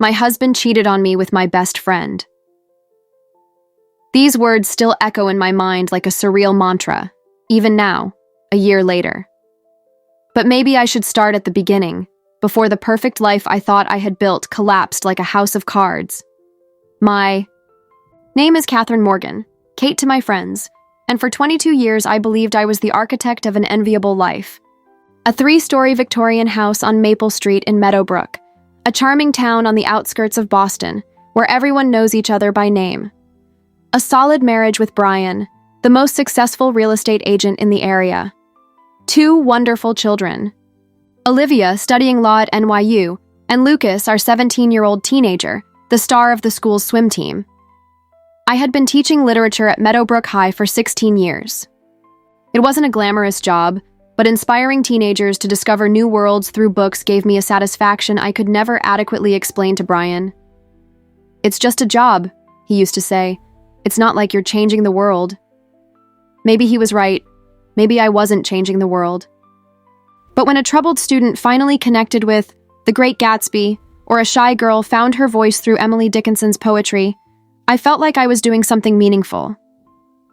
My husband cheated on me with my best friend. These words still echo in my mind like a surreal mantra, even now, a year later. But maybe I should start at the beginning, before the perfect life I thought I had built collapsed like a house of cards. My name is Catherine Morgan, Kate to my friends, and for 22 years I believed I was the architect of an enviable life. A 3-story Victorian house on Maple Street in Meadowbrook, a charming town on the outskirts of Boston, where everyone knows each other by name. A solid marriage with Brian, the most successful real estate agent in the area. 2 wonderful children. Olivia, studying law at NYU, and Lucas, our 17-year-old teenager, the star of the school's swim team. I had been teaching literature at Meadowbrook High for 16 years. It wasn't a glamorous job, but inspiring teenagers to discover new worlds through books gave me a satisfaction I could never adequately explain to Brian. "It's just a job," he used to say. "It's not like you're changing the world." Maybe he was right. Maybe I wasn't changing the world. But when a troubled student finally connected with The Great Gatsby, or a shy girl found her voice through Emily Dickinson's poetry, I felt like I was doing something meaningful.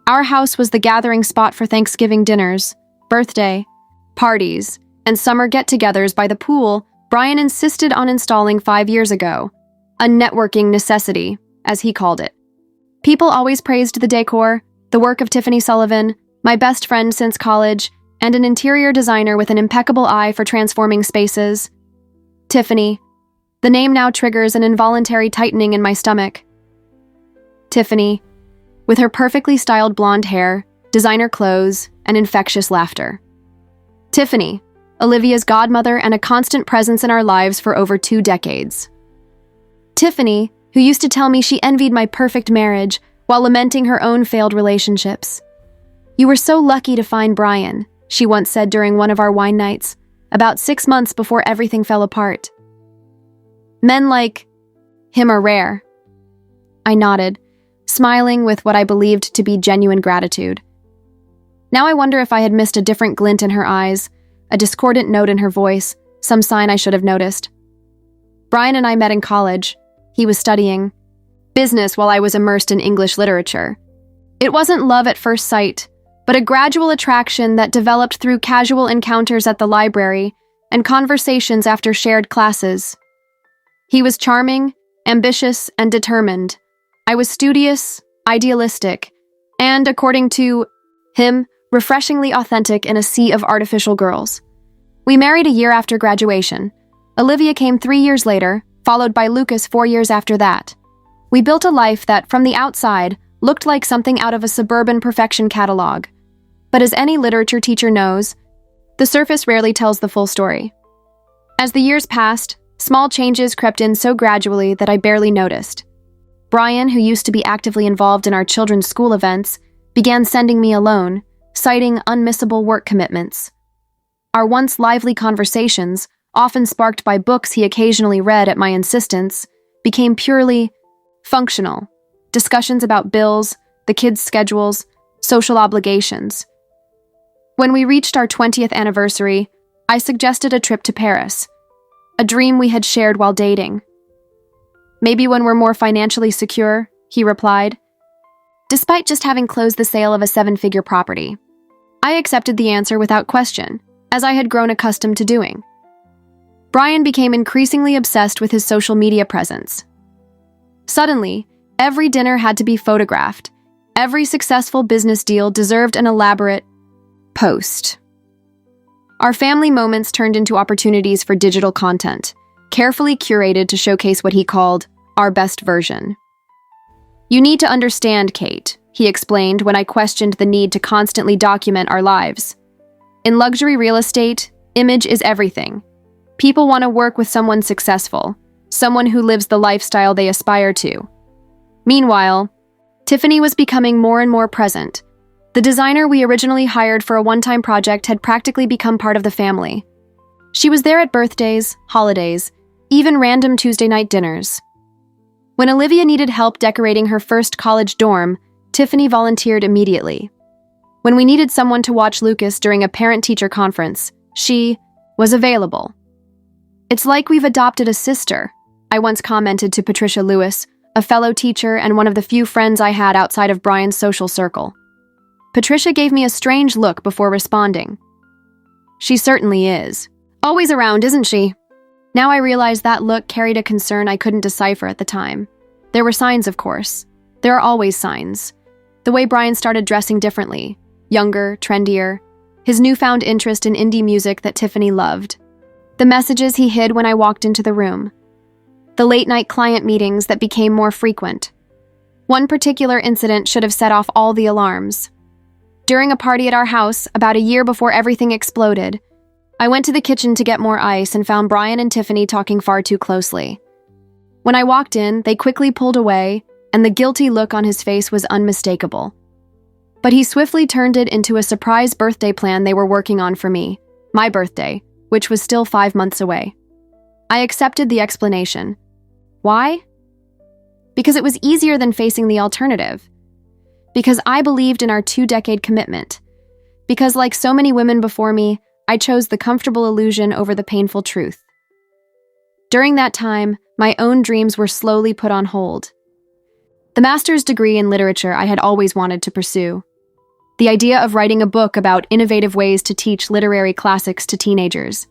Our house was the gathering spot for Thanksgiving dinners, birthday, parties, and summer get-togethers by the pool Brian insisted on installing 5 years ago, a networking necessity, as he called it. People always praised the decor, the work of Tiffany Sullivan, my best friend since college, and an interior designer with an impeccable eye for transforming spaces. Tiffany. The name now triggers an involuntary tightening in my stomach. Tiffany, with her perfectly styled blonde hair, designer clothes, and infectious laughter. Tiffany, Olivia's godmother and a constant presence in our lives for over 2 decades. Tiffany, who used to tell me she envied my perfect marriage while lamenting her own failed relationships. "You were so lucky to find Brian," she once said during one of our wine nights, about 6 months before everything fell apart. "Men like him are rare." I nodded, smiling with what I believed to be genuine gratitude. Now I wonder if I had missed a different glint in her eyes, a discordant note in her voice, some sign I should have noticed. Brian and I met in college. He was studying business while I was immersed in English literature. It wasn't love at first sight, but a gradual attraction that developed through casual encounters at the library and conversations after shared classes. He was charming, ambitious, and determined. I was studious, idealistic, and, according to him, refreshingly authentic in a sea of artificial girls. We married a year after graduation. Olivia came 3 years later, followed by Lucas 4 years after that. We built a life that, from the outside, looked like something out of a suburban perfection catalog. But as any literature teacher knows, the surface rarely tells the full story. As the years passed, small changes crept in so gradually that I barely noticed. Brian, who used to be actively involved in our children's school events, began sending me alone, citing unmissable work commitments. Our once lively conversations, often sparked by books he occasionally read at my insistence, became purely functional, discussions about bills, the kids' schedules, social obligations. When we reached our 20th anniversary, I suggested a trip to Paris, a dream we had shared while dating. "Maybe when we're more financially secure," he replied, despite just having closed the sale of a 7-figure property. I accepted the answer without question, as I had grown accustomed to doing. Brian became increasingly obsessed with his social media presence. Suddenly, every dinner had to be photographed. Every successful business deal deserved an elaborate post. Our family moments turned into opportunities for digital content, carefully curated to showcase what he called our best version. "You need to understand, Kate," he explained when I questioned the need to constantly document our lives. "In luxury real estate, image is everything. People want to work with someone successful, someone who lives the lifestyle they aspire to." Meanwhile, Tiffany was becoming more and more present. The designer we originally hired for a one-time project had practically become part of the family. She was there at birthdays, holidays, even random Tuesday night dinners. When Olivia needed help decorating her first college dorm, Tiffany volunteered immediately. When we needed someone to watch Lucas during a parent-teacher conference, she was available. "It's like we've adopted a sister," I once commented to Patricia Lewis, a fellow teacher and one of the few friends I had outside of Brian's social circle. Patricia gave me a strange look before responding. She certainly is. Always around, isn't she? Now I realize that look carried a concern I couldn't decipher at the time. There were signs, of course. There are always signs. The way Brian started dressing differently, younger, trendier, his newfound interest in indie music that Tiffany loved, the messages he hid when I walked into the room, the late-night client meetings that became more frequent. One particular incident should have set off all the alarms. During a party at our house, about a year before everything exploded, I went to the kitchen to get more ice and found Brian and Tiffany talking far too closely. When I walked in, they quickly pulled away, and the guilty look on his face was unmistakable. But he swiftly turned it into a surprise birthday plan they were working on for me, my birthday, which was still 5 months away. I accepted the explanation. Why? Because it was easier than facing the alternative. Because I believed in our 2-decade commitment. Because, like so many women before me, I chose the comfortable illusion over the painful truth. During that time, my own dreams were slowly put on hold. The master's degree in literature I had always wanted to pursue. The idea of writing a book about innovative ways to teach literary classics to teenagers.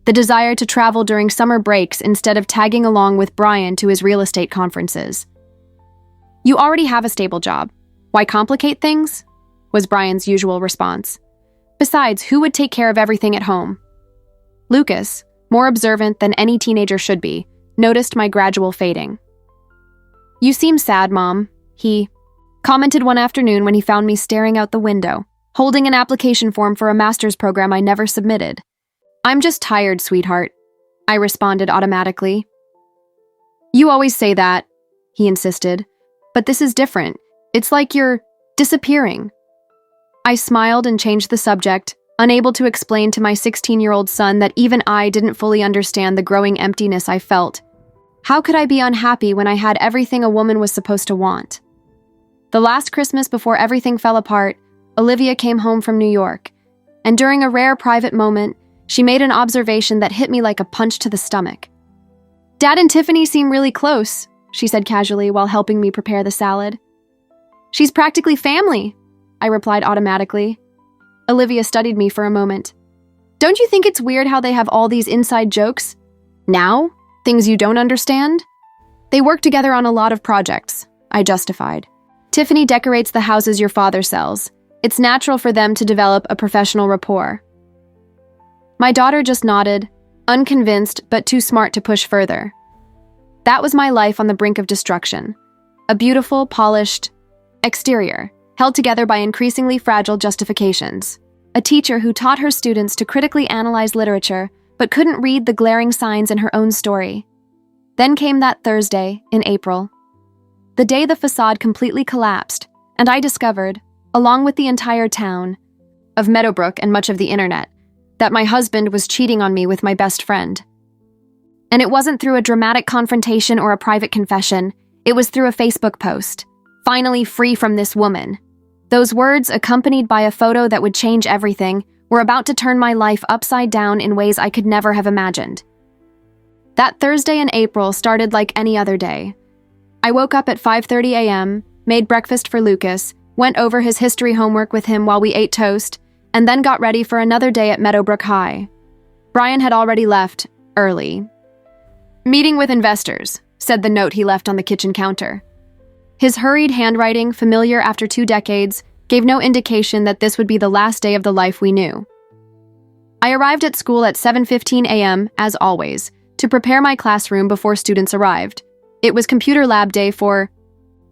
The desire to travel during summer breaks instead of tagging along with Brian to his real estate conferences. "You already have a stable job. Why complicate things?" was Brian's usual response. Besides, who would take care of everything at home? Lucas, more observant than any teenager should be, noticed my gradual fading. "You seem sad, Mom," he commented one afternoon when he found me staring out the window, holding an application form for a master's program I never submitted. "I'm just tired, sweetheart," I responded automatically. "You always say that," he insisted, "but this is different. It's like you're disappearing." I smiled and changed the subject, unable to explain to my 16-year-old son that even I didn't fully understand the growing emptiness I felt. How could I be unhappy when I had everything a woman was supposed to want? The last Christmas before everything fell apart, Olivia came home from New York, and during a rare private moment, she made an observation that hit me like a punch to the stomach. "Dad and Tiffany seem really close," she said casually while helping me prepare the salad. "She's practically family," I replied automatically. Olivia studied me for a moment. "Don't you think it's weird how they have all these inside jokes? Now? Things you don't understand?" "They work together on a lot of projects," I justified. "Tiffany decorates the houses your father sells. It's natural for them to develop a professional rapport." My daughter just nodded, unconvinced but too smart to push further. That was my life on the brink of destruction. A beautiful, polished exterior, held together by increasingly fragile justifications. A teacher who taught her students to critically analyze literature, but couldn't read the glaring signs in her own story. Then came that Thursday, in April. The day the facade completely collapsed, and I discovered, along with the entire town, of Meadowbrook and much of the internet, that my husband was cheating on me with my best friend. And it wasn't through a dramatic confrontation or a private confession, it was through a Facebook post. "Finally free from this woman." Those words, accompanied by a photo that would change everything, were about to turn my life upside down in ways I could never have imagined. That Thursday in April started like any other day. I woke up at 5:30 a.m., made breakfast for Lucas, went over his history homework with him while we ate toast, and then got ready for another day at Meadowbrook High. Brian had already left, early. "Meeting with investors," said the note he left on the kitchen counter. His hurried handwriting, familiar after 2 decades, gave no indication that this would be the last day of the life we knew. I arrived at school at 7:15 a.m., as always, to prepare my classroom before students arrived. It was computer lab day for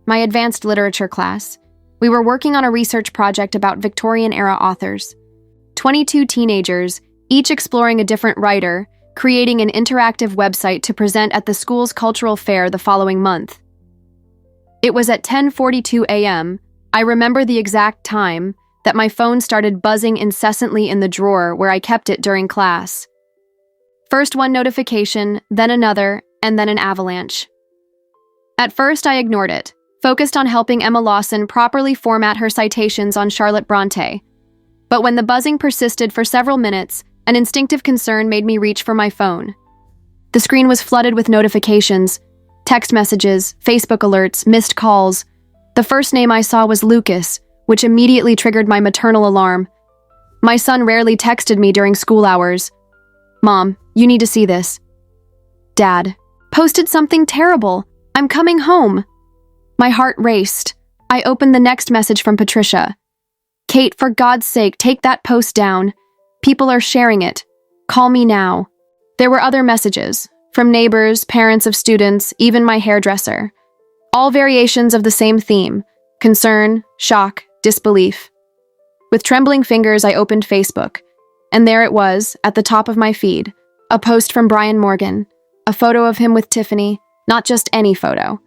my advanced literature class. We were working on a research project about Victorian-era authors. 22 teenagers, each exploring a different writer, creating an interactive website to present at the school's cultural fair the following month. It was at 10:42 a.m., I remember the exact time, that my phone started buzzing incessantly in the drawer where I kept it during class. First one notification, then another, and then an avalanche. At first I ignored it, focused on helping Emma Lawson properly format her citations on Charlotte Bronte. But when the buzzing persisted for several minutes, an instinctive concern made me reach for my phone. The screen was flooded with notifications, text messages, Facebook alerts, missed calls. The first name I saw was Lucas, which immediately triggered my maternal alarm. My son rarely texted me during school hours. "Mom, you need to see this." "Dad, posted something terrible. I'm coming home." My heart raced. I opened the next message from Patricia. "Kate, for God's sake, take that post down. People are sharing it. Call me now." There were other messages, from neighbors, parents of students, even my hairdresser. All variations of the same theme: concern, shock, disbelief. With trembling fingers, I opened Facebook, and there it was, at the top of my feed, a post from Brian Morgan, a photo of him with Tiffany, not just any photo.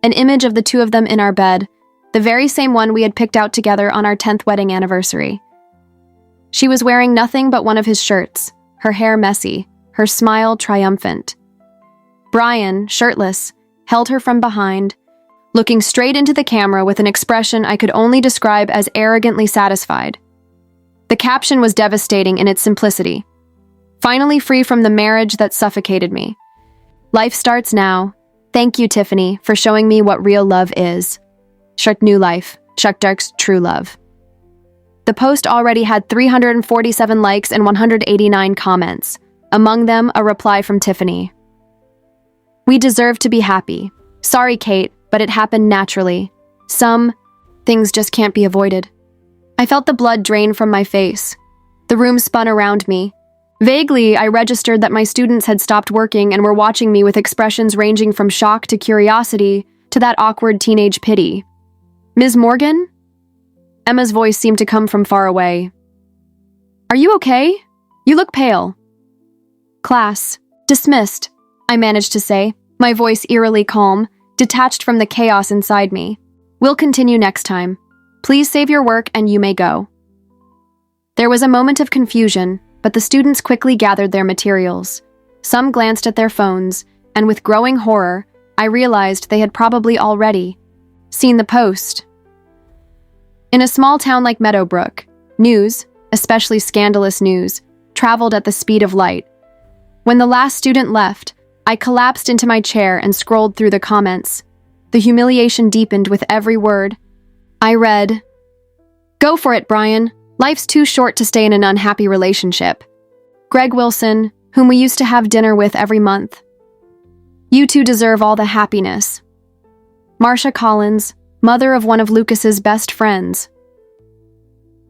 An image of the two of them in our bed, the very same one we had picked out together on our 10th wedding anniversary. She was wearing nothing but one of his shirts, her hair messy, her smile triumphant. Brian, shirtless, held her from behind, looking straight into the camera with an expression I could only describe as arrogantly satisfied. The caption was devastating in its simplicity. "Finally free from the marriage that suffocated me. Life starts now. Thank you, Tiffany, for showing me what real love is. Shark new life, Chuck Dark's true love." The post already had 347 likes and 189 comments, among them a reply from Tiffany. "We deserve to be happy. Sorry, Kate, but it happened naturally. Some things just can't be avoided." I felt the blood drain from my face. The room spun around me. Vaguely, I registered that my students had stopped working and were watching me with expressions ranging from shock to curiosity to that awkward teenage pity. "Ms. Morgan?" Emma's voice seemed to come from far away. "Are you okay? You look pale." "Class. Dismissed," I managed to say, my voice eerily calm, detached from the chaos inside me. "We'll continue next time. Please save your work and you may go." There was a moment of confusion, but the students quickly gathered their materials. Some glanced at their phones, and with growing horror, I realized they had probably already seen the post. In a small town like Meadowbrook, news, especially scandalous news, traveled at the speed of light. When the last student left, I collapsed into my chair and scrolled through the comments. The humiliation deepened with every word. I read, "Go for it, Brian. Life's too short to stay in an unhappy relationship. Greg Wilson, whom we used to have dinner with every month. You two deserve all the happiness. Marcia Collins, mother of one of Lucas's best friends."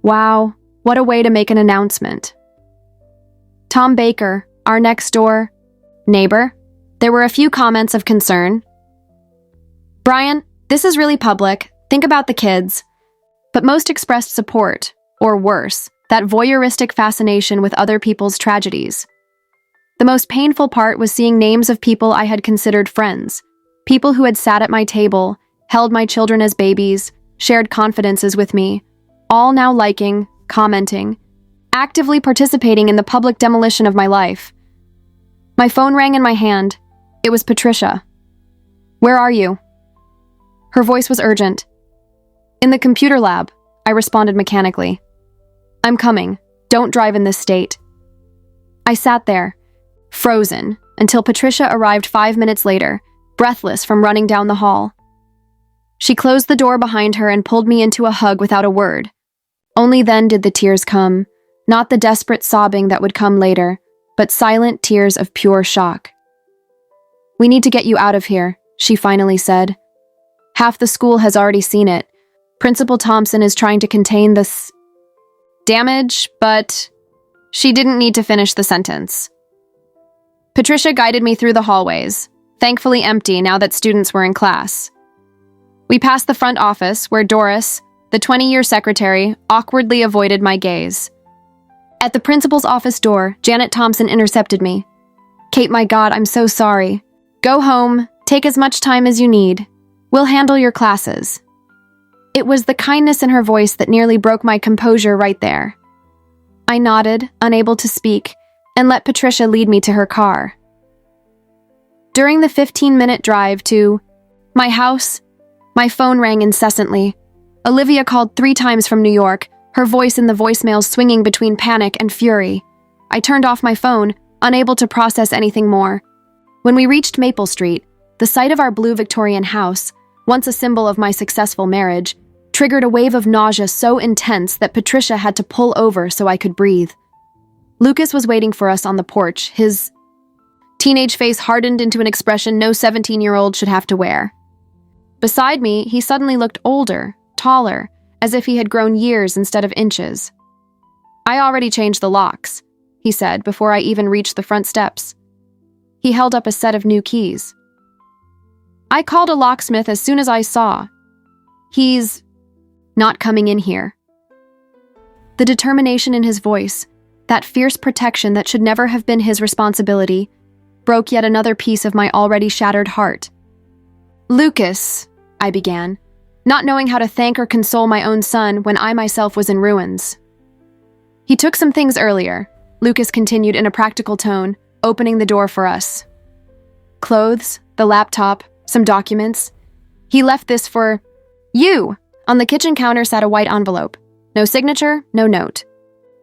Wow, what a way to make an announcement. Tom Baker, our next-door neighbor. There were a few comments of concern. "Brian, this is really public. Think about the kids." But most expressed support, or worse, that voyeuristic fascination with other people's tragedies. The most painful part was seeing names of people I had considered friends, people who had sat at my table, held my children as babies, shared confidences with me, all now liking, commenting, actively participating in the public demolition of my life. My phone rang in my hand. It was Patricia. "Where are you?" Her voice was urgent. "In the computer lab," I responded mechanically. "I'm coming. Don't drive in this state." I sat there, frozen, until Patricia arrived 5 minutes later, breathless from running down the hall. She closed the door behind her and pulled me into a hug without a word. Only then did the tears come, not the desperate sobbing that would come later, but silent tears of pure shock. "We need to get you out of here," she finally said. "Half the school has already seen it. Principal Thompson is trying to contain the damage, but..." She didn't need to finish the sentence. Patricia guided me through the hallways, thankfully empty now that students were in class. We passed the front office, where Doris, the 20-year secretary, awkwardly avoided my gaze. At the principal's office door, Janet Thompson intercepted me. "Kate, my God, I'm so sorry. Go home, take as much time as you need. We'll handle your classes." It was the kindness in her voice that nearly broke my composure right there. I nodded, unable to speak, and let Patricia lead me to her car. During the 15-minute drive to my house, my phone rang incessantly. Olivia called 3 times from New York, her voice in the voicemails swinging between panic and fury. I turned off my phone, unable to process anything more. When we reached Maple Street, the sight of our blue Victorian house, once a symbol of my successful marriage, triggered a wave of nausea so intense that Patricia had to pull over so I could breathe. Lucas was waiting for us on the porch, his teenage face hardened into an expression no 17-year-old should have to wear. Beside me, he suddenly looked older, taller, as if he had grown years instead of inches. "I already changed the locks," he said before I even reached the front steps. He held up a set of new keys. "I called a locksmith as soon as I saw. He's not coming in here." The determination in his voice, that fierce protection that should never have been his responsibility, broke yet another piece of my already shattered heart. "Lucas," I began, not knowing how to thank or console my own son when I myself was in ruins. "He took some things earlier," Lucas continued in a practical tone, opening the door for us. "Clothes, the laptop, some documents. He left this for you." On the kitchen counter sat a white envelope. No signature, no note.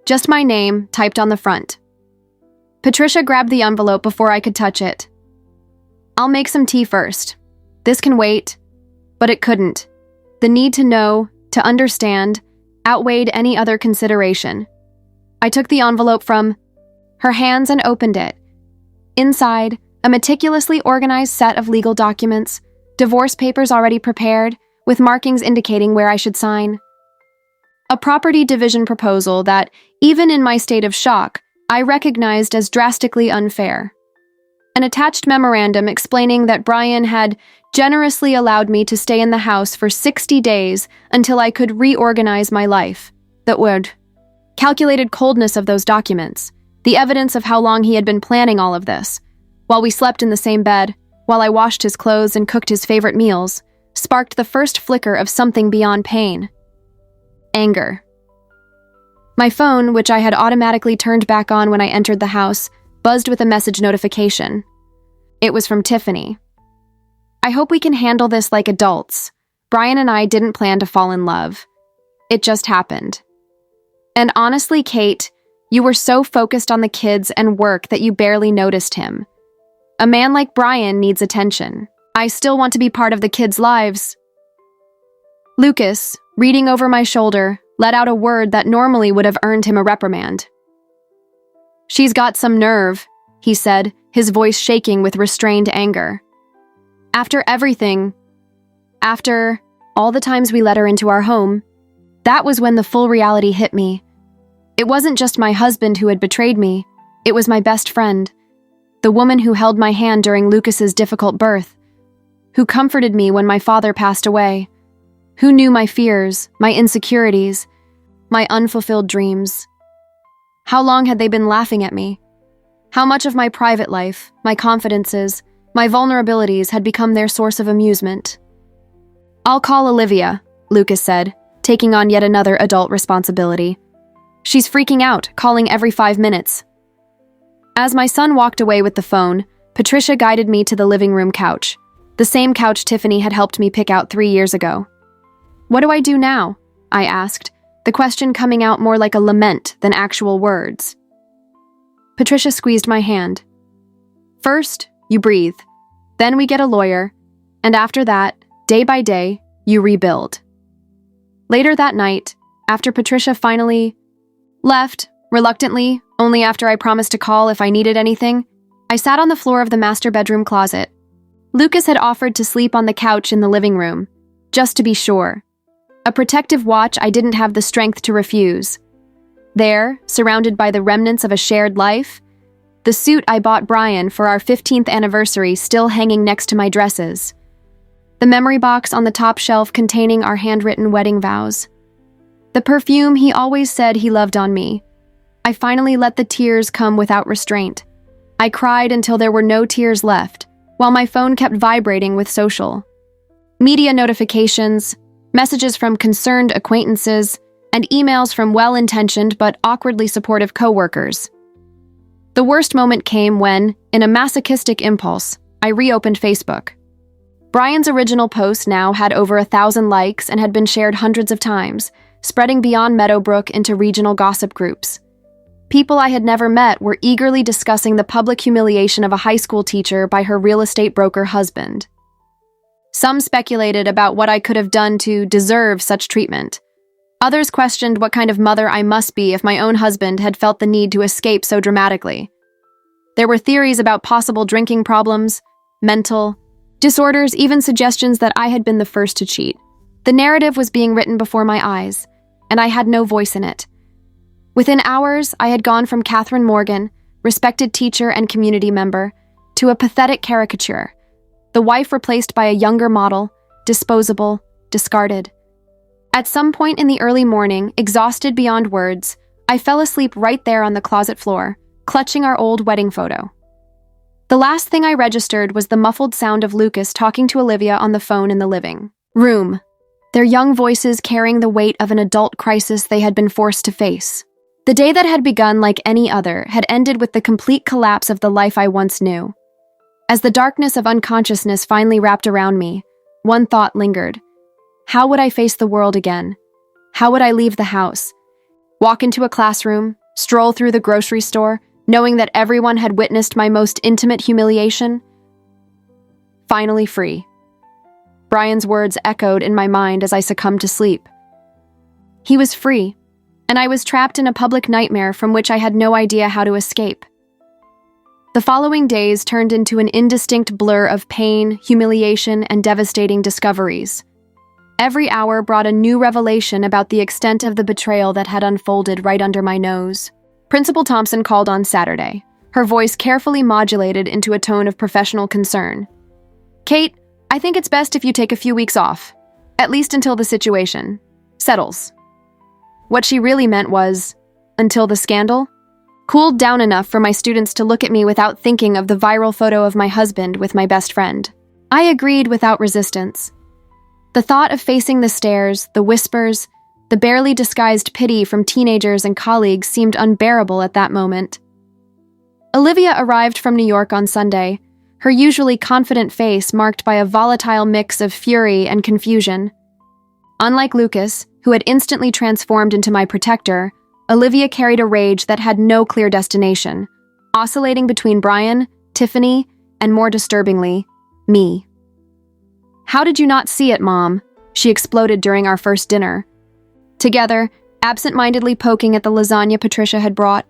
Just my name, typed on the front. Patricia grabbed the envelope before I could touch it. "I'll make some tea first. This can wait." But it couldn't. The need to know, to understand, outweighed any other consideration. I took the envelope from her hands and opened it. Inside, a meticulously organized set of legal documents, divorce papers already prepared, with markings indicating where I should sign. A property division proposal that, even in my state of shock, I recognized as drastically unfair. An attached memorandum explaining that Brian had generously allowed me to stay in the house for 60 days until I could reorganize my life. That would calculated coldness of those documents, the evidence of how long he had been planning all of this, while we slept in the same bed, while I washed his clothes and cooked his favorite meals, sparked the first flicker of something beyond pain. Anger. My phone, which I had automatically turned back on when I entered the house, buzzed with a message notification. It was from Tiffany. "I hope we can handle this like adults. Brian and I didn't plan to fall in love. It just happened. And honestly, Kate, you were so focused on the kids and work that you barely noticed him. A man like Brian needs attention. I still want to be part of the kids' lives." Lucas, reading over my shoulder, let out a word that normally would have earned him a reprimand. "She's got some nerve," he said, his voice shaking with restrained anger. After everything, after all the times we let her into our home, that was when the full reality hit me. It wasn't just my husband who had betrayed me, it was my best friend, the woman who held my hand during Lucas's difficult birth, who comforted me when my father passed away, who knew my fears, my insecurities, my unfulfilled dreams. How long had they been laughing at me? How much of my private life, my confidences, my vulnerabilities had become their source of amusement? "I'll call Olivia," Lucas said, taking on yet another adult responsibility. "She's freaking out, calling every 5 minutes." As my son walked away with the phone, Patricia guided me to the living room couch, the same couch Tiffany had helped me pick out 3 years ago. "What do I do now?" I asked, the question coming out more like a lament than actual words. Patricia squeezed my hand. "First, you breathe. Then we get a lawyer. And after that, day by day, you rebuild." Later that night, after Patricia finally left, reluctantly, only after I promised to call if I needed anything, I sat on the floor of the master bedroom closet. Lucas had offered to sleep on the couch in the living room, just to be sure. A protective watch I didn't have the strength to refuse. There, surrounded by the remnants of a shared life, the suit I bought Brian for our 15th anniversary still hanging next to my dresses. The memory box on the top shelf containing our handwritten wedding vows. The perfume he always said he loved on me. I finally let the tears come without restraint. I cried until there were no tears left, while my phone kept vibrating with social media notifications, messages from concerned acquaintances, and emails from well-intentioned but awkwardly supportive coworkers. The worst moment came when, in a masochistic impulse, I reopened Facebook. Brian's original post now had over 1,000 likes and had been shared hundreds of times, spreading beyond Meadowbrook into regional gossip groups. People I had never met were eagerly discussing the public humiliation of a high school teacher by her real estate broker husband. Some speculated about what I could have done to deserve such treatment. Others questioned what kind of mother I must be if my own husband had felt the need to escape so dramatically. There were theories about possible drinking problems, mental disorders, even suggestions that I had been the first to cheat. The narrative was being written before my eyes, and I had no voice in it. Within hours, I had gone from Catherine Morgan, respected teacher and community member, to a pathetic caricature, the wife replaced by a younger model, disposable, discarded. At some point in the early morning, exhausted beyond words, I fell asleep right there on the closet floor, clutching our old wedding photo. The last thing I registered was the muffled sound of Lucas talking to Olivia on the phone in the living room, their young voices carrying the weight of an adult crisis they had been forced to face. The day that had begun like any other had ended with the complete collapse of the life I once knew. As the darkness of unconsciousness finally wrapped around me, one thought lingered. How would I face the world again? How would I leave the house? Walk into a classroom, stroll through the grocery store, knowing that everyone had witnessed my most intimate humiliation? Finally free. Brian's words echoed in my mind as I succumbed to sleep. He was free, and I was trapped in a public nightmare from which I had no idea how to escape. The following days turned into an indistinct blur of pain, humiliation, and devastating discoveries. Every hour brought a new revelation about the extent of the betrayal that had unfolded right under my nose. Principal Thompson called on Saturday, her voice carefully modulated into a tone of professional concern. "Kate, I think it's best if you take a few weeks off, at least until the situation settles." What she really meant was, until the scandal cooled down enough for my students to look at me without thinking of the viral photo of my husband with my best friend. I agreed without resistance. The thought of facing the stares, the whispers, the barely disguised pity from teenagers and colleagues seemed unbearable at that moment. Olivia arrived from New York on Sunday, her usually confident face marked by a volatile mix of fury and confusion. Unlike Lucas, who had instantly transformed into my protector, Olivia carried a rage that had no clear destination, oscillating between Brian, Tiffany, and more disturbingly, me. "How did you not see it, Mom?" she exploded during our first dinner. Together, absent-mindedly poking at the lasagna Patricia had brought.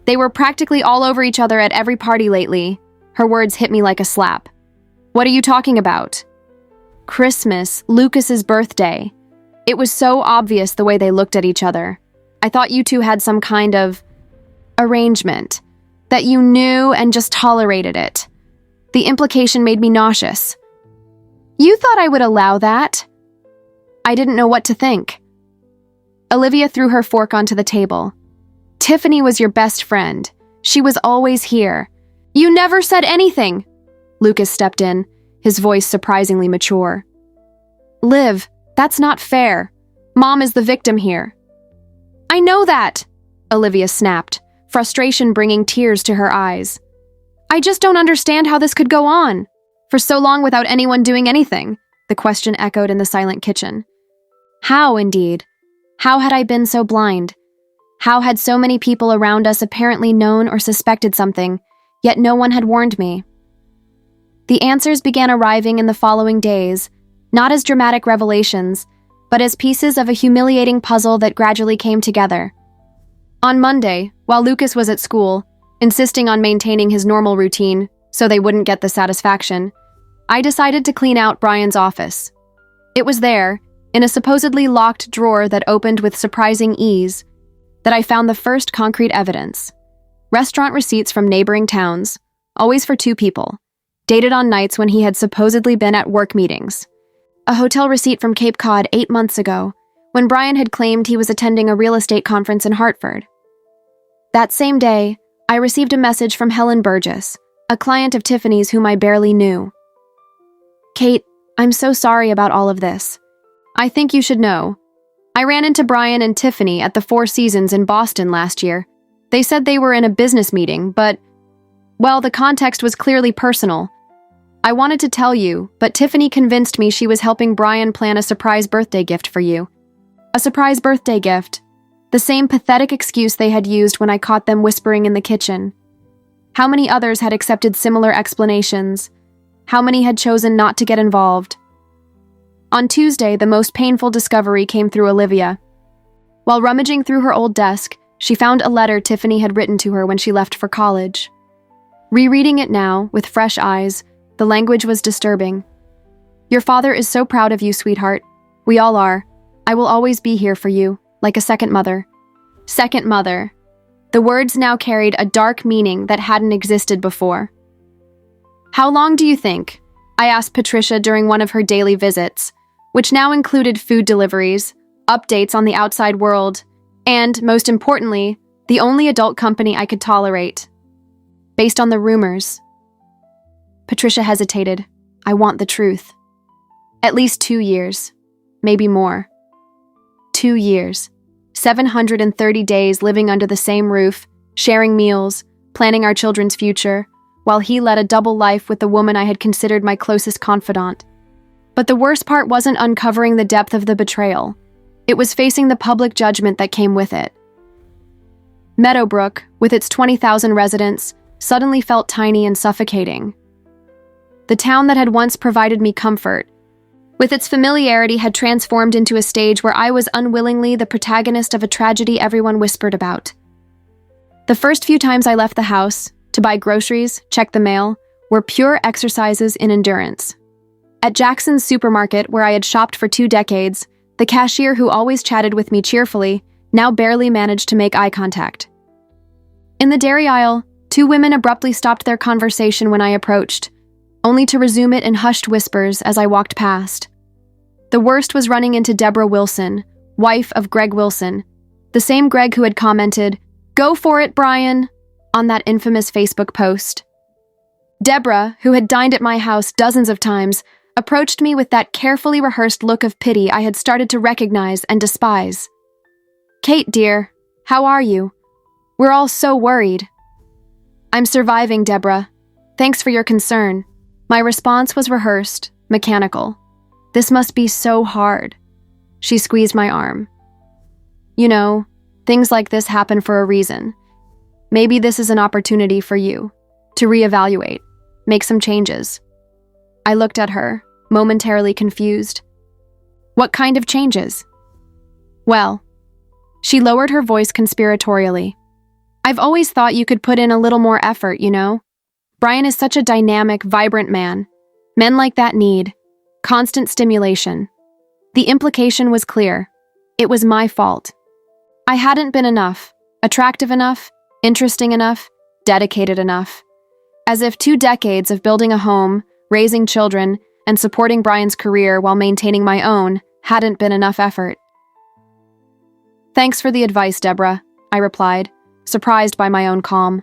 "They were practically all over each other at every party lately." Her words hit me like a slap. "What are you talking about?" "Christmas, Lucas's birthday. It was so obvious the way they looked at each other. I thought you two had some kind of arrangement, that you knew and just tolerated it. The implication made me nauseous." "You thought I would allow that?" I didn't know what to think. Olivia threw her fork onto the table. "Tiffany was your best friend. She was always here. You never said anything." Lucas stepped in, his voice surprisingly mature. "Liv, that's not fair. Mom is the victim here." "I know that," Olivia snapped, frustration bringing tears to her eyes. "I just don't understand how this could go on for so long without anyone doing anything," the question echoed in the silent kitchen. How, indeed? How had I been so blind? How had so many people around us apparently known or suspected something, yet no one had warned me? The answers began arriving in the following days, not as dramatic revelations, but as pieces of a humiliating puzzle that gradually came together. On Monday, while Lucas was at school, insisting on maintaining his normal routine so they wouldn't get the satisfaction, I decided to clean out Brian's office. It was there, in a supposedly locked drawer that opened with surprising ease, that I found the first concrete evidence. Restaurant receipts from neighboring towns, always for 2 people, dated on nights when he had supposedly been at work meetings. A hotel receipt from Cape Cod 8 months ago, when Brian had claimed he was attending a real estate conference in Hartford. That same day, I received a message from Helen Burgess, a client of Tiffany's whom I barely knew. "Kate, I'm so sorry about all of this. I think you should know. I ran into Brian and Tiffany at the Four Seasons in Boston last year. They said they were in a business meeting, but, well, the context was clearly personal. I wanted to tell you, but Tiffany convinced me she was helping Brian plan a surprise birthday gift for you. A surprise birthday gift The same pathetic excuse they had used when I caught them whispering in the kitchen. How many others had accepted similar explanations? How many had chosen not to get involved? On Tuesday, the most painful discovery came through Olivia. While rummaging through her old desk, she found a letter Tiffany had written to her when she left for college. Rereading it now, with fresh eyes, the language was disturbing. "Your father is so proud of you, sweetheart. We all are. I will always be here for you, like a second mother." Second mother. The words now carried a dark meaning that hadn't existed before. "How long do you think?" I asked Patricia during one of her daily visits, which now included food deliveries, updates on the outside world, and, most importantly, the only adult company I could tolerate. Based on the rumors. Patricia hesitated. "I want the truth." "At least 2 years. Maybe more." 2 years. 730 days living under the same roof, sharing meals, planning our children's future, while he led a double life with the woman I had considered my closest confidant. But the worst part wasn't uncovering the depth of the betrayal. It was facing the public judgment that came with it. Meadowbrook, with its 20,000 residents, suddenly felt tiny and suffocating. The town that had once provided me comfort, with its familiarity, had transformed into a stage where I was unwillingly the protagonist of a tragedy everyone whispered about. The first few times I left the house, to buy groceries, check the mail, were pure exercises in endurance. At Jackson's supermarket, where I had shopped for 2 decades, the cashier who always chatted with me cheerfully now barely managed to make eye contact. In the dairy aisle, 2 women abruptly stopped their conversation when I approached, only to resume it in hushed whispers as I walked past. The worst was running into Deborah Wilson, wife of Greg Wilson, the same Greg who had commented, "Go for it, Brian," on that infamous Facebook post. Deborah, who had dined at my house dozens of times, approached me with that carefully rehearsed look of pity I had started to recognize and despise. "Kate, dear, how are you? We're all so worried." "I'm surviving, Deborah. Thanks for your concern." My response was rehearsed, mechanical. "This must be so hard." She squeezed my arm. "You know, things like this happen for a reason. Maybe this is an opportunity for you to reevaluate, make some changes." I looked at her, momentarily confused. "What kind of changes?" "Well," she lowered her voice conspiratorially, "I've always thought you could put in a little more effort, you know? Brian is such a dynamic, vibrant man. Men like that need constant stimulation." The implication was clear. It was my fault. I hadn't been enough, attractive enough, interesting enough, dedicated enough. As if 2 decades of building a home, raising children, and supporting Brian's career while maintaining my own hadn't been enough effort. "Thanks for the advice, Deborah," I replied, surprised by my own calm.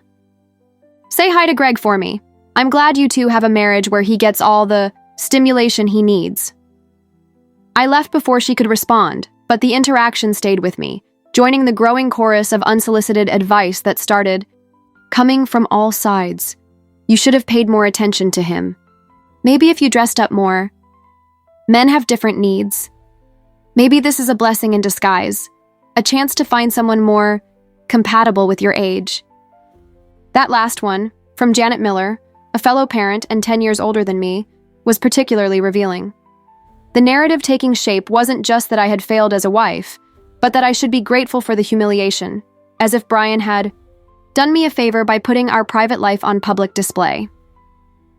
"Say hi to Greg for me. I'm glad you two have a marriage where he gets all the stimulation he needs." I left before she could respond, but the interaction stayed with me, joining the growing chorus of unsolicited advice that started, "Coming from all sides. You should have paid more attention to him. Maybe if you dressed up more. Men have different needs. Maybe this is a blessing in disguise, a chance to find someone more compatible with your age." That last one, from Janet Miller, a fellow parent and 10 years older than me, was particularly revealing. The narrative taking shape wasn't just that I had failed as a wife, but that I should be grateful for the humiliation, as if Brian had done me a favor by putting our private life on public display.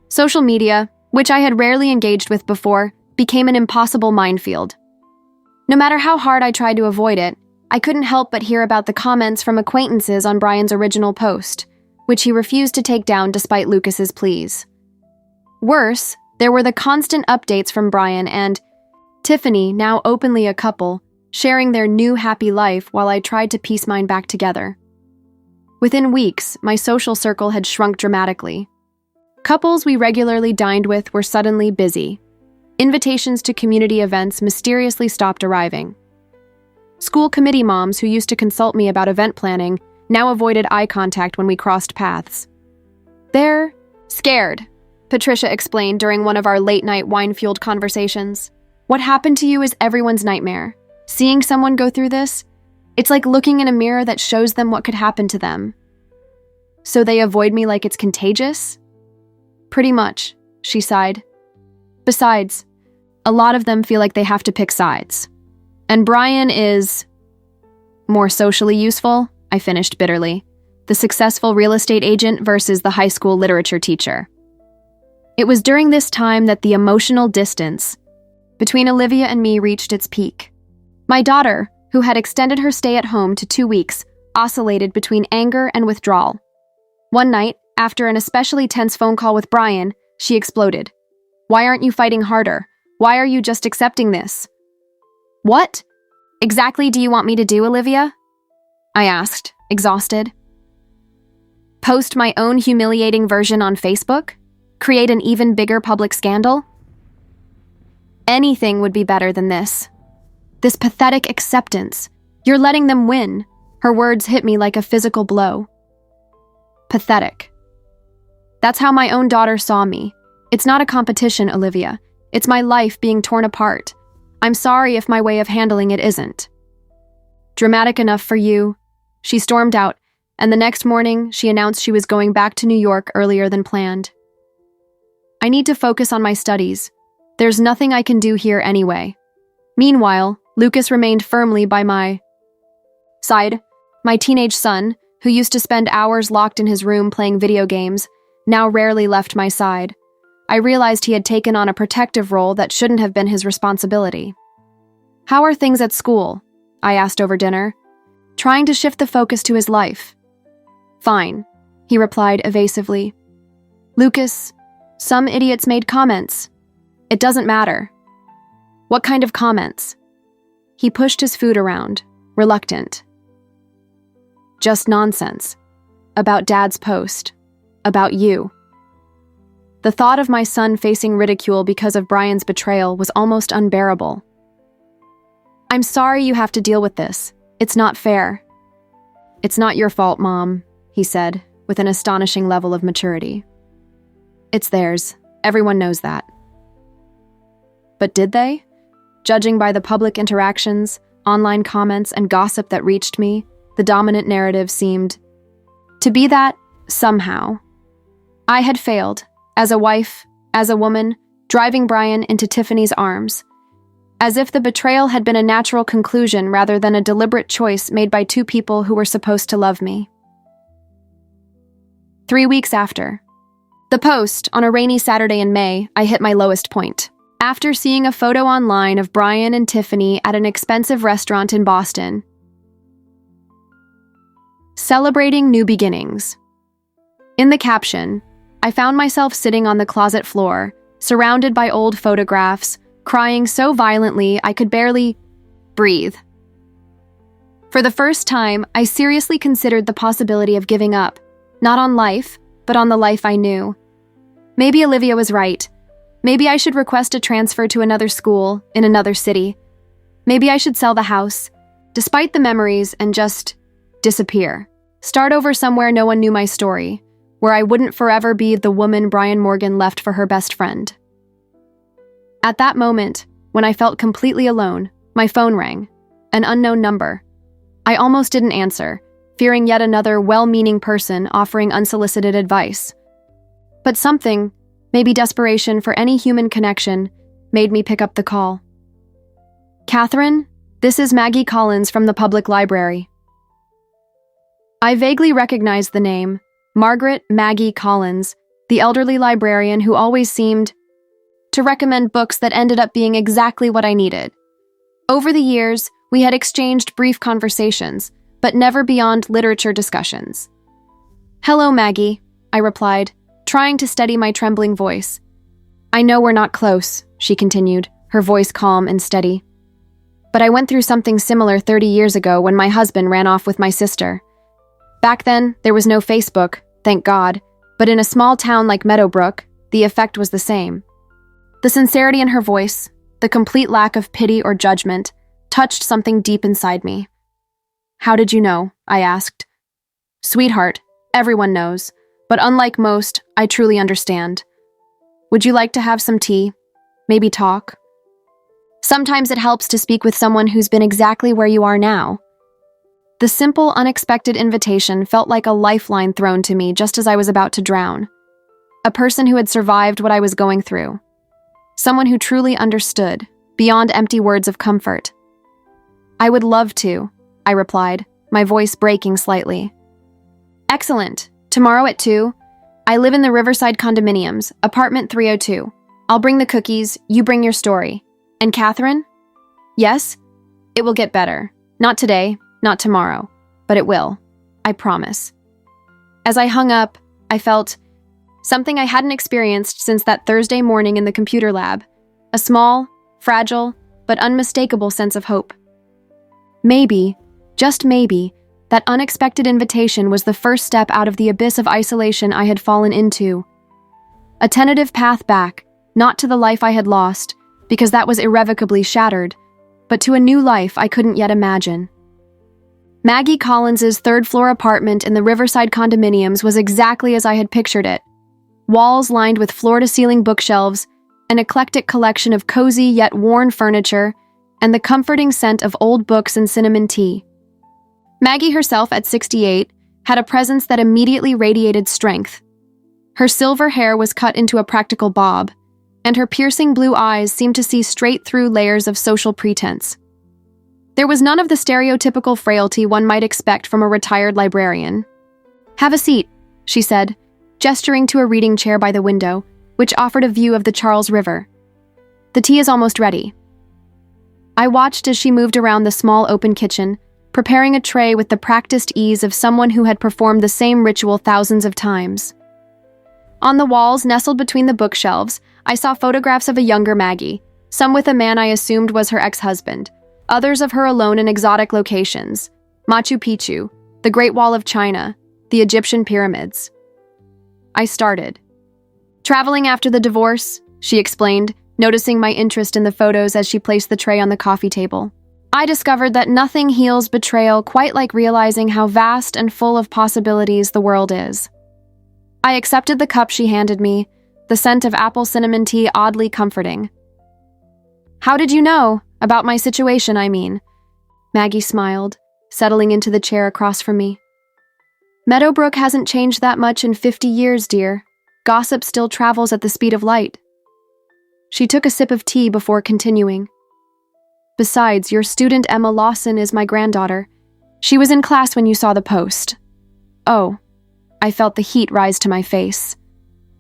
Social media, which I had rarely engaged with before, became an impossible minefield. No matter how hard I tried to avoid it, I couldn't help but hear about the comments from acquaintances on Brian's original post, which he refused to take down despite Lucas's pleas. Worse, there were the constant updates from Brian and Tiffany, now openly a couple, sharing their new happy life while I tried to piece mine back together. Within weeks, my social circle had shrunk dramatically. Couples we regularly dined with were suddenly busy. Invitations to community events mysteriously stopped arriving. School committee moms who used to consult me about event planning now avoided eye contact when we crossed paths. "They're scared," Patricia explained during one of our late-night wine-fueled conversations. "What happened to you is everyone's nightmare. Seeing someone go through this, It's like looking in a mirror that shows them what could happen to them. So they avoid me like it's contagious? Pretty much, she sighed. Besides, a lot of them feel like they have to pick sides. And Brian is more socially useful, I finished bitterly. The successful real estate agent versus the high school literature teacher. It was during this time that the emotional distance between Olivia and me reached its peak. My daughter, who had extended her stay at home to 2 weeks, oscillated between anger and withdrawal. One night, after an especially tense phone call with Brian, she exploded. "Why aren't you fighting harder? Why are you just accepting this?" "What exactly do you want me to do, Olivia?" I asked, exhausted. Post my own humiliating version on Facebook? Create an even bigger public scandal? Anything would be better than this. This pathetic acceptance. You're letting them win. Her words hit me like a physical blow. Pathetic. That's how my own daughter saw me. It's not a competition, Olivia. It's my life being torn apart. I'm sorry if my way of handling it isn't. Dramatic enough for you. She stormed out, and the next morning, she announced she was going back to New York earlier than planned. I need to focus on my studies. There's nothing I can do here anyway. Meanwhile, Lucas remained firmly by my side. My teenage son, who used to spend hours locked in his room playing video games, now rarely left my side. I realized he had taken on a protective role that shouldn't have been his responsibility. "How are things at school?" I asked over dinner, trying to shift the focus to his life. "Fine," he replied evasively. "Lucas, some idiots made comments. It doesn't matter." "What kind of comments?" He pushed his food around, reluctant. "Just nonsense. About Dad's post. About you." The thought of my son facing ridicule because of Brian's betrayal was almost unbearable. "I'm sorry you have to deal with this. It's not fair." "It's not your fault, Mom," he said, with an astonishing level of maturity. "It's theirs. Everyone knows that." But did they? Judging by the public interactions, online comments, and gossip that reached me, the dominant narrative seemed to be that, somehow, I had failed, as a wife, as a woman, driving Brian into Tiffany's arms, as if the betrayal had been a natural conclusion rather than a deliberate choice made by two people who were supposed to love me. 3 weeks after the post, on a rainy Saturday in May, I hit my lowest point. After seeing a photo online of Brian and Tiffany at an expensive restaurant in Boston, celebrating new beginnings. In the caption, I found myself sitting on the closet floor, surrounded by old photographs, crying so violently I could barely breathe. For the first time, I seriously considered the possibility of giving up, not on life, but on the life I knew. Maybe Olivia was right. Maybe I should request a transfer to another school, in another city. Maybe I should sell the house, despite the memories, and just disappear. Start over somewhere no one knew my story, where I wouldn't forever be the woman Brian Morgan left for her best friend. At that moment, when I felt completely alone, my phone rang, an unknown number. I almost didn't answer, fearing yet another well-meaning person offering unsolicited advice. But something, maybe desperation for any human connection, made me pick up the call. "Catherine, this is Maggie Collins from the public library." I vaguely recognized the name, Margaret Maggie Collins, the elderly librarian who always seemed to recommend books that ended up being exactly what I needed. Over the years, we had exchanged brief conversations, but never beyond literature discussions. "Hello, Maggie," I replied, trying to steady my trembling voice. "I know we're not close," she continued, her voice calm and steady. "But I went through something similar 30 years ago when my husband ran off with my sister. Back then, there was no Facebook, thank God, but in a small town like Meadowbrook, the effect was the same." The sincerity in her voice, the complete lack of pity or judgment, touched something deep inside me. "How did you know?" I asked. "Sweetheart, everyone knows, but unlike most, I truly understand. Would you like to have some tea? Maybe talk? Sometimes it helps to speak with someone who's been exactly where you are now." The simple, unexpected invitation felt like a lifeline thrown to me just as I was about to drown. A person who had survived what I was going through. Someone who truly understood, beyond empty words of comfort. "I would love to," I replied, my voice breaking slightly. "Excellent. Tomorrow at 2. I live in the Riverside condominiums, apartment 302. I'll bring the cookies, you bring your story. And Catherine?" "Yes? It will get better. Not today, not tomorrow, but it will. I promise." As I hung up, I felt something I hadn't experienced since that Thursday morning in the computer lab. A small, fragile, but unmistakable sense of hope. Maybe, just maybe, that unexpected invitation was the first step out of the abyss of isolation I had fallen into. A tentative path back, not to the life I had lost, because that was irrevocably shattered, but to a new life I couldn't yet imagine. Maggie Collins's third-floor apartment in the Riverside condominiums was exactly as I had pictured it. Walls lined with floor-to-ceiling bookshelves, an eclectic collection of cozy yet worn furniture, and the comforting scent of old books and cinnamon tea. Maggie herself, at 68, had a presence that immediately radiated strength. Her silver hair was cut into a practical bob, and her piercing blue eyes seemed to see straight through layers of social pretense. There was none of the stereotypical frailty one might expect from a retired librarian. "Have a seat," she said, gesturing to a reading chair by the window, which offered a view of the Charles River. "The tea is almost ready." I watched as she moved around the small open kitchen, preparing a tray with the practiced ease of someone who had performed the same ritual thousands of times. On the walls, nestled between the bookshelves, I saw photographs of a younger Maggie, some with a man I assumed was her ex-husband, others of her alone in exotic locations: Machu Picchu, the Great Wall of China, the Egyptian pyramids. I started. "Traveling after the divorce," she explained, noticing my interest in the photos as she placed the tray on the coffee table. "I discovered that nothing heals betrayal quite like realizing how vast and full of possibilities the world is." I accepted the cup she handed me, the scent of apple cinnamon tea oddly comforting. "How did you know? About my situation, I mean." Maggie smiled, settling into the chair across from me. "Meadowbrook hasn't changed that much in 50 years, dear. Gossip still travels at the speed of light." She took a sip of tea before continuing. "Besides, your student Emma Lawson is my granddaughter. She was in class when you saw the post." "Oh." I felt the heat rise to my face.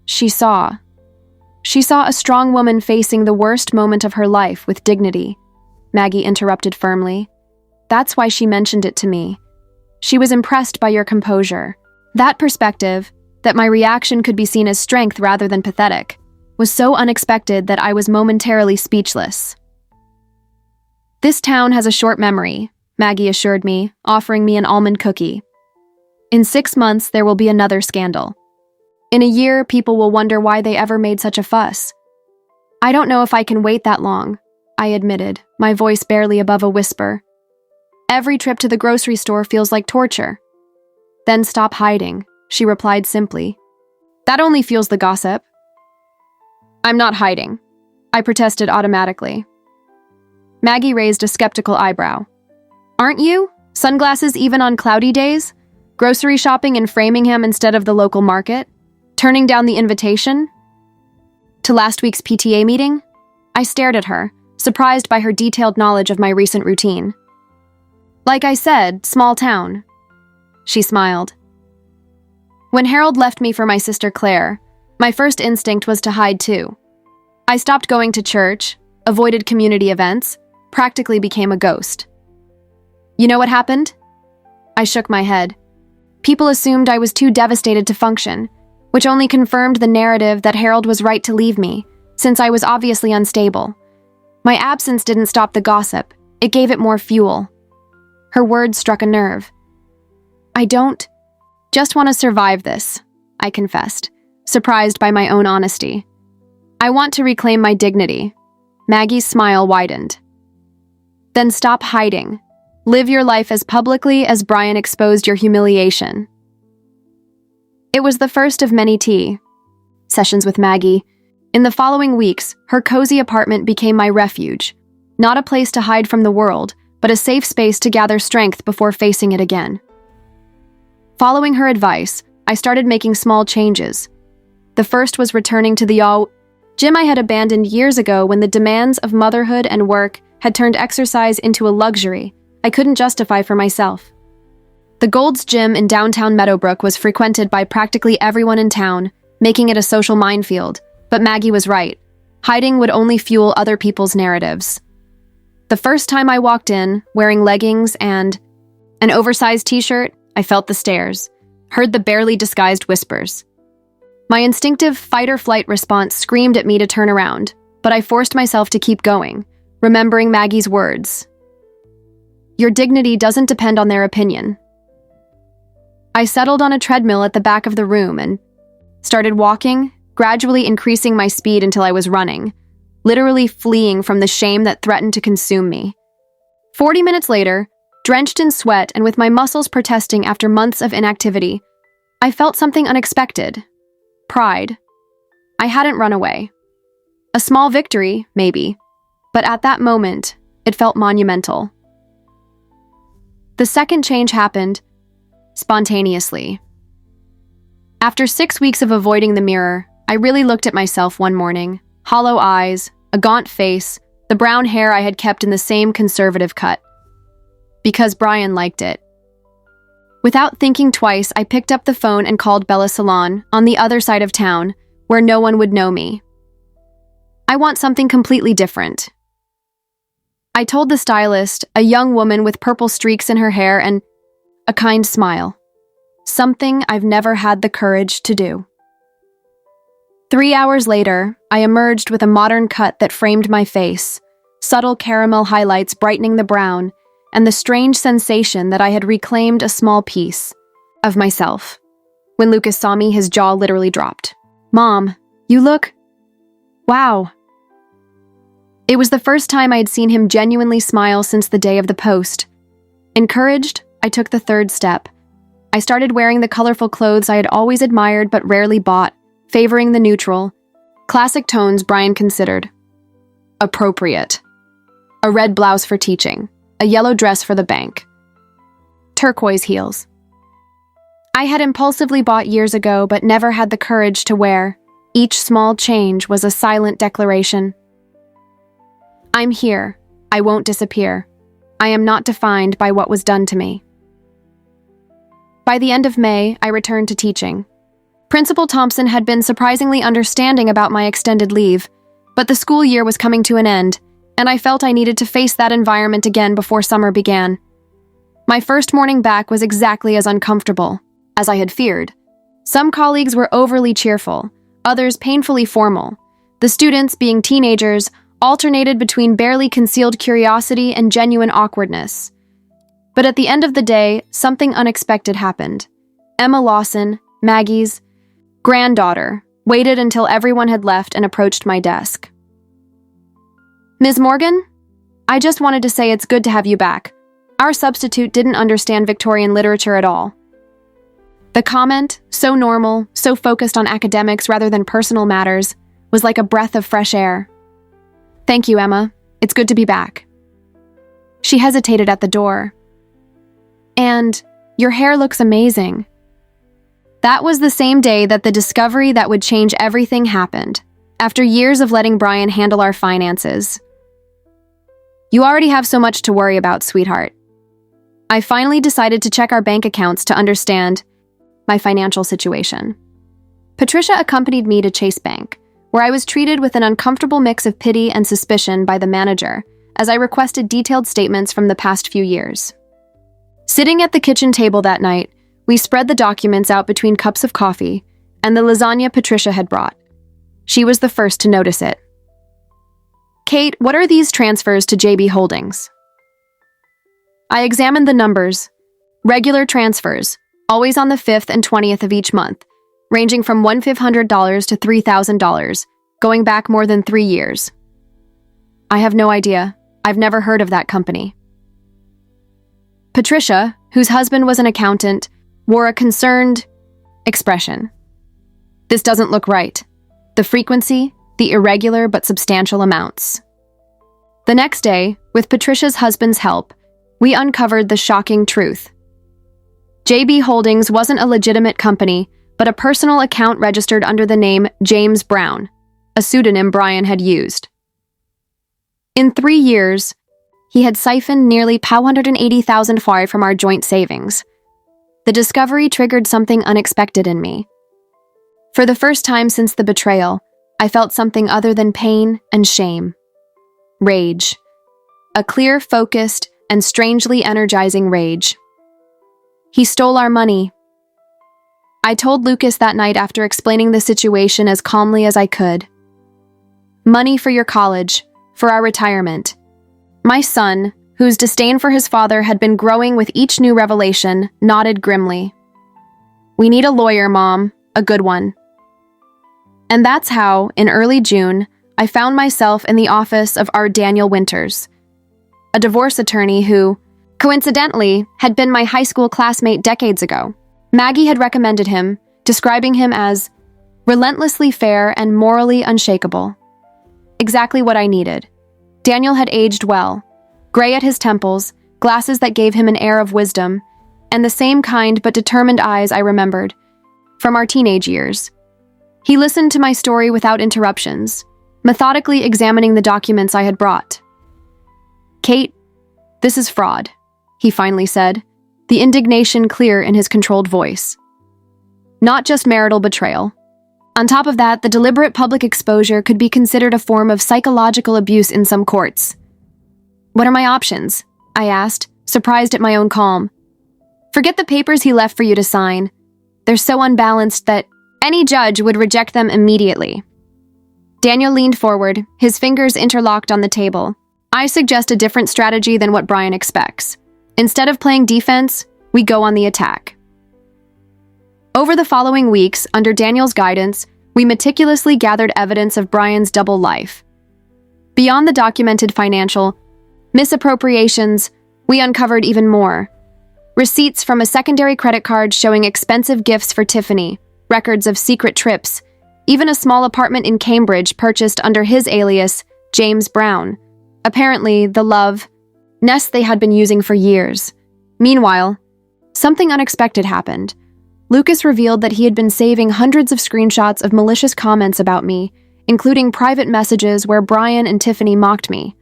She saw a strong woman facing the worst moment of her life with dignity," Maggie interrupted firmly. "That's why she mentioned it to me. She was impressed by your composure. That perspective, that my reaction could be seen as strength rather than pathetic, was so unexpected that I was momentarily speechless." "This town has a short memory," Maggie assured me, offering me an almond cookie. "In 6 months, there will be another scandal. In a year, people will wonder why they ever made such a fuss. I don't know if I can wait that long," I admitted, my voice barely above a whisper. "Every trip to the grocery store feels like torture." "Then stop hiding," she replied simply. "That only fuels the gossip." "I'm not hiding," I protested automatically. Maggie raised a skeptical eyebrow. "Aren't you? Sunglasses even on cloudy days? Grocery shopping in Framingham instead of the local market? Turning down the invitation? To last week's PTA meeting?" I stared at her, surprised by her detailed knowledge of my recent routine. "Like I said, small town." She smiled. "When Harold left me for my sister Claire, my first instinct was to hide too. I stopped going to church, avoided community events, practically became a ghost. You know what happened?" I shook my head. "People assumed I was too devastated to function, which only confirmed the narrative that Harold was right to leave me, since I was obviously unstable. My absence didn't stop the gossip, it gave it more fuel." Her words struck a nerve. "I don't just want to survive this," I confessed, surprised by my own honesty. "I want to reclaim my dignity." Maggie's smile widened. "Then stop hiding. Live your life as publicly as Brian exposed your humiliation." It was the first of many tea sessions with Maggie. In the following weeks, her cozy apartment became my refuge, not a place to hide from the world, but a safe space to gather strength before facing it again. Following her advice, I started making small changes. The first was returning to the gym I had abandoned years ago when the demands of motherhood and work had turned exercise into a luxury I couldn't justify for myself. The Gold's Gym in downtown Meadowbrook was frequented by practically everyone in town, making it a social minefield, but Maggie was right. Hiding would only fuel other people's narratives. The first time I walked in, wearing leggings and an oversized t-shirt, I felt the stares, heard the barely disguised whispers. My instinctive fight-or-flight response screamed at me to turn around, but I forced myself to keep going, remembering Maggie's words. Your dignity doesn't depend on their opinion. I settled on a treadmill at the back of the room and started walking, gradually increasing my speed until I was running, literally fleeing from the shame that threatened to consume me. 40 minutes later, drenched in sweat and with my muscles protesting after months of inactivity, I felt something unexpected. Pride. I hadn't run away. A small victory, maybe, but at that moment, it felt monumental. The second change happened spontaneously. After 6 weeks of avoiding the mirror, I really looked at myself one morning. Hollow eyes, a gaunt face, the brown hair I had kept in the same conservative cut. Because Brian liked it. Without thinking twice, I picked up the phone and called Bella's salon on the other side of town, where no one would know me. I want something completely different. I told the stylist, a young woman with purple streaks in her hair and a kind smile. Something I've never had the courage to do. 3 hours later, I emerged with a modern cut that framed my face, subtle caramel highlights brightening the brown, and the strange sensation that I had reclaimed a small piece of myself. When Lucas saw me, his jaw literally dropped. Mom, you look... Wow. It was the first time I had seen him genuinely smile since the day of the post. Encouraged, I took the third step. I started wearing the colorful clothes I had always admired but rarely bought, favoring the neutral, classic tones Brian considered appropriate. A red blouse for teaching, a yellow dress for the bank, turquoise heels. I had impulsively bought years ago but never had the courage to wear. Each small change was a silent declaration. I'm here. I won't disappear. I am not defined by what was done to me. By the end of May, I returned to teaching. Principal Thompson had been surprisingly understanding about my extended leave, but the school year was coming to an end, and I felt I needed to face that environment again before summer began. My first morning back was exactly as uncomfortable as I had feared. Some colleagues were overly cheerful, others painfully formal. The students, being teenagers, alternated between barely concealed curiosity and genuine awkwardness. But at the end of the day, something unexpected happened. Emma Lawson, Maggie's granddaughter, waited until everyone had left and approached my desk. Ms. Morgan, I just wanted to say it's good to have you back. Our substitute didn't understand Victorian literature at all. The comment, so normal, so focused on academics rather than personal matters, was like a breath of fresh air. Thank you, Emma. It's good to be back. She hesitated at the door. And your hair looks amazing. That was the same day that the discovery that would change everything happened, after years of letting Brian handle our finances. You already have so much to worry about, sweetheart. I finally decided to check our bank accounts to understand my financial situation. Patricia accompanied me to Chase Bank, where I was treated with an uncomfortable mix of pity and suspicion by the manager, as I requested detailed statements from the past few years. Sitting at the kitchen table that night, we spread the documents out between cups of coffee and the lasagna Patricia had brought. She was the first to notice it. Kate, what are these transfers to JB Holdings? I examined the numbers. Regular transfers, always on the 5th and 20th of each month, ranging from $1,500 to $3,000, going back more than 3 years. I have no idea. I've never heard of that company. Patricia, whose husband was an accountant, wore a concerned expression. This doesn't look right. The frequency, the irregular but substantial amounts. The next day, with Patricia's husband's help, we uncovered the shocking truth. JB Holdings wasn't a legitimate company, but a personal account registered under the name James Brown, a pseudonym Brian had used. In 3 years, he had siphoned nearly $180,000 from our joint savings. The discovery triggered something unexpected in me. For the first time since the betrayal, I felt something other than pain and shame. Rage. A clear, focused, and strangely energizing rage. He stole our money. I told Lucas that night after explaining the situation as calmly as I could. Money for your college, for our retirement. My son, whose disdain for his father had been growing with each new revelation, nodded grimly. We need a lawyer, Mom, a good one. And that's how, in early June, I found myself in the office of our Daniel Winters, a divorce attorney who, coincidentally, had been my high school classmate decades ago. Maggie had recommended him, describing him as relentlessly fair and morally unshakable. Exactly what I needed. Daniel had aged well, gray at his temples, glasses that gave him an air of wisdom, and the same kind but determined eyes I remembered from our teenage years. He listened to my story without interruptions, methodically examining the documents I had brought. Kate, this is fraud, he finally said, the indignation clear in his controlled voice. Not just marital betrayal. On top of that, the deliberate public exposure could be considered a form of psychological abuse in some courts. What are my options? I asked, surprised at my own calm. Forget the papers he left for you to sign. They're so unbalanced that any judge would reject them immediately. Daniel leaned forward, his fingers interlocked on the table. I suggest a different strategy than what Brian expects. Instead of playing defense, we go on the attack. Over the following weeks, under Daniel's guidance, we meticulously gathered evidence of Brian's double life. Beyond the documented financial misappropriations, we uncovered even more. Receipts from a secondary credit card showing expensive gifts for Tiffany, records of secret trips, even a small apartment in Cambridge purchased under his alias, James Brown. Apparently, the love nest they had been using for years. Meanwhile, something unexpected happened. Lucas revealed that he had been saving hundreds of screenshots of malicious comments about me, including private messages where Brian and Tiffany mocked me.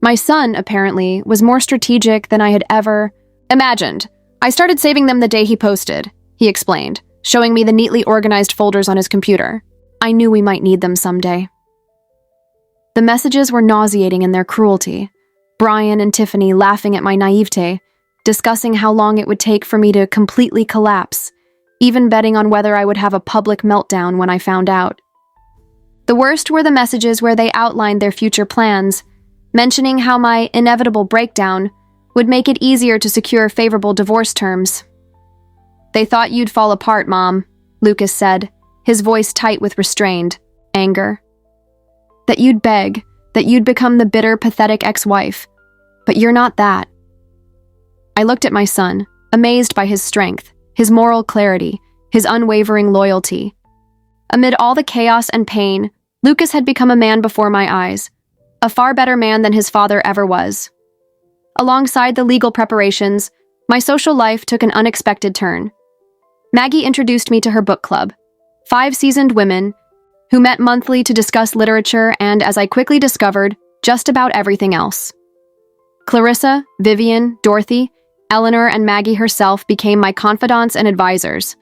My son, apparently, was more strategic than I had ever imagined. I started saving them the day he posted, he explained, showing me the neatly organized folders on his computer. I knew we might need them someday. The messages were nauseating in their cruelty. Brian and Tiffany laughing at my naivete, discussing how long it would take for me to completely collapse, even betting on whether I would have a public meltdown when I found out. The worst were the messages where they outlined their future plans, mentioning how my inevitable breakdown would make it easier to secure favorable divorce terms. They thought you'd fall apart, Mom, Lucas said, his voice tight with restrained anger. That you'd beg, that you'd become the bitter, pathetic ex-wife. But you're not that. I looked at my son, amazed by his strength, his moral clarity, his unwavering loyalty. Amid all the chaos and pain, Lucas had become a man before my eyes, a far better man than his father ever was. Alongside the legal preparations, my social life took an unexpected turn. Maggie introduced me to her book club, 5 seasoned women who met monthly to discuss literature and, as I quickly discovered, just about everything else. Clarissa, Vivian, Dorothy, Eleanor, and Maggie herself became my confidants and advisors,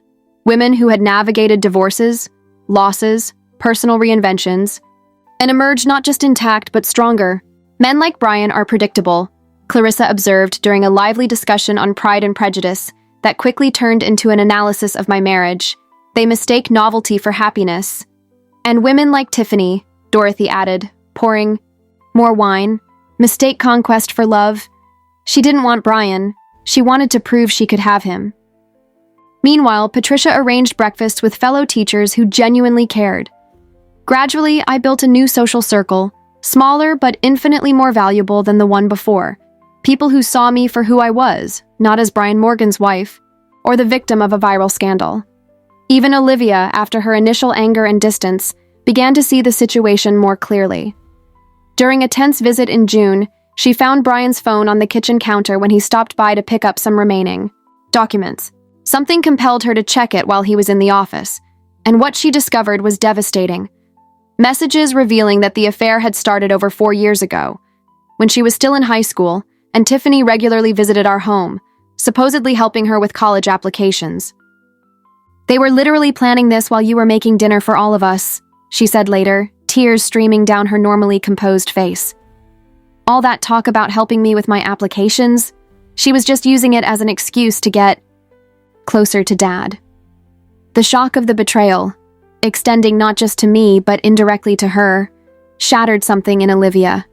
women who had navigated divorces, losses, personal reinventions, and emerged not just intact but stronger. Men like Brian are predictable, Clarissa observed during a lively discussion on Pride and Prejudice that quickly turned into an analysis of my marriage. They mistake novelty for happiness. And women like Tiffany, Dorothy added, pouring more wine, mistake conquest for love. She didn't want Brian. She wanted to prove she could have him. Meanwhile, Patricia arranged breakfast with fellow teachers who genuinely cared. Gradually, I built a new social circle, smaller but infinitely more valuable than the one before. People who saw me for who I was, not as Brian Morgan's wife, or the victim of a viral scandal. Even Olivia, after her initial anger and distance, began to see the situation more clearly. During a tense visit in June, She found Brian's phone on the kitchen counter when he stopped by to pick up some remaining documents. Something compelled her to check it while he was in the office, and what she discovered was devastating. Messages revealing that the affair had started over 4 years ago, when she was still in high school, and Tiffany regularly visited our home, supposedly helping her with college applications. "They were literally planning this while you were making dinner for all of us," she said later, tears streaming down her normally composed face. "All that talk about helping me with my applications, she was just using it as an excuse to get closer to Dad." The shock of the betrayal, extending not just to me but indirectly to her, shattered something in Olivia.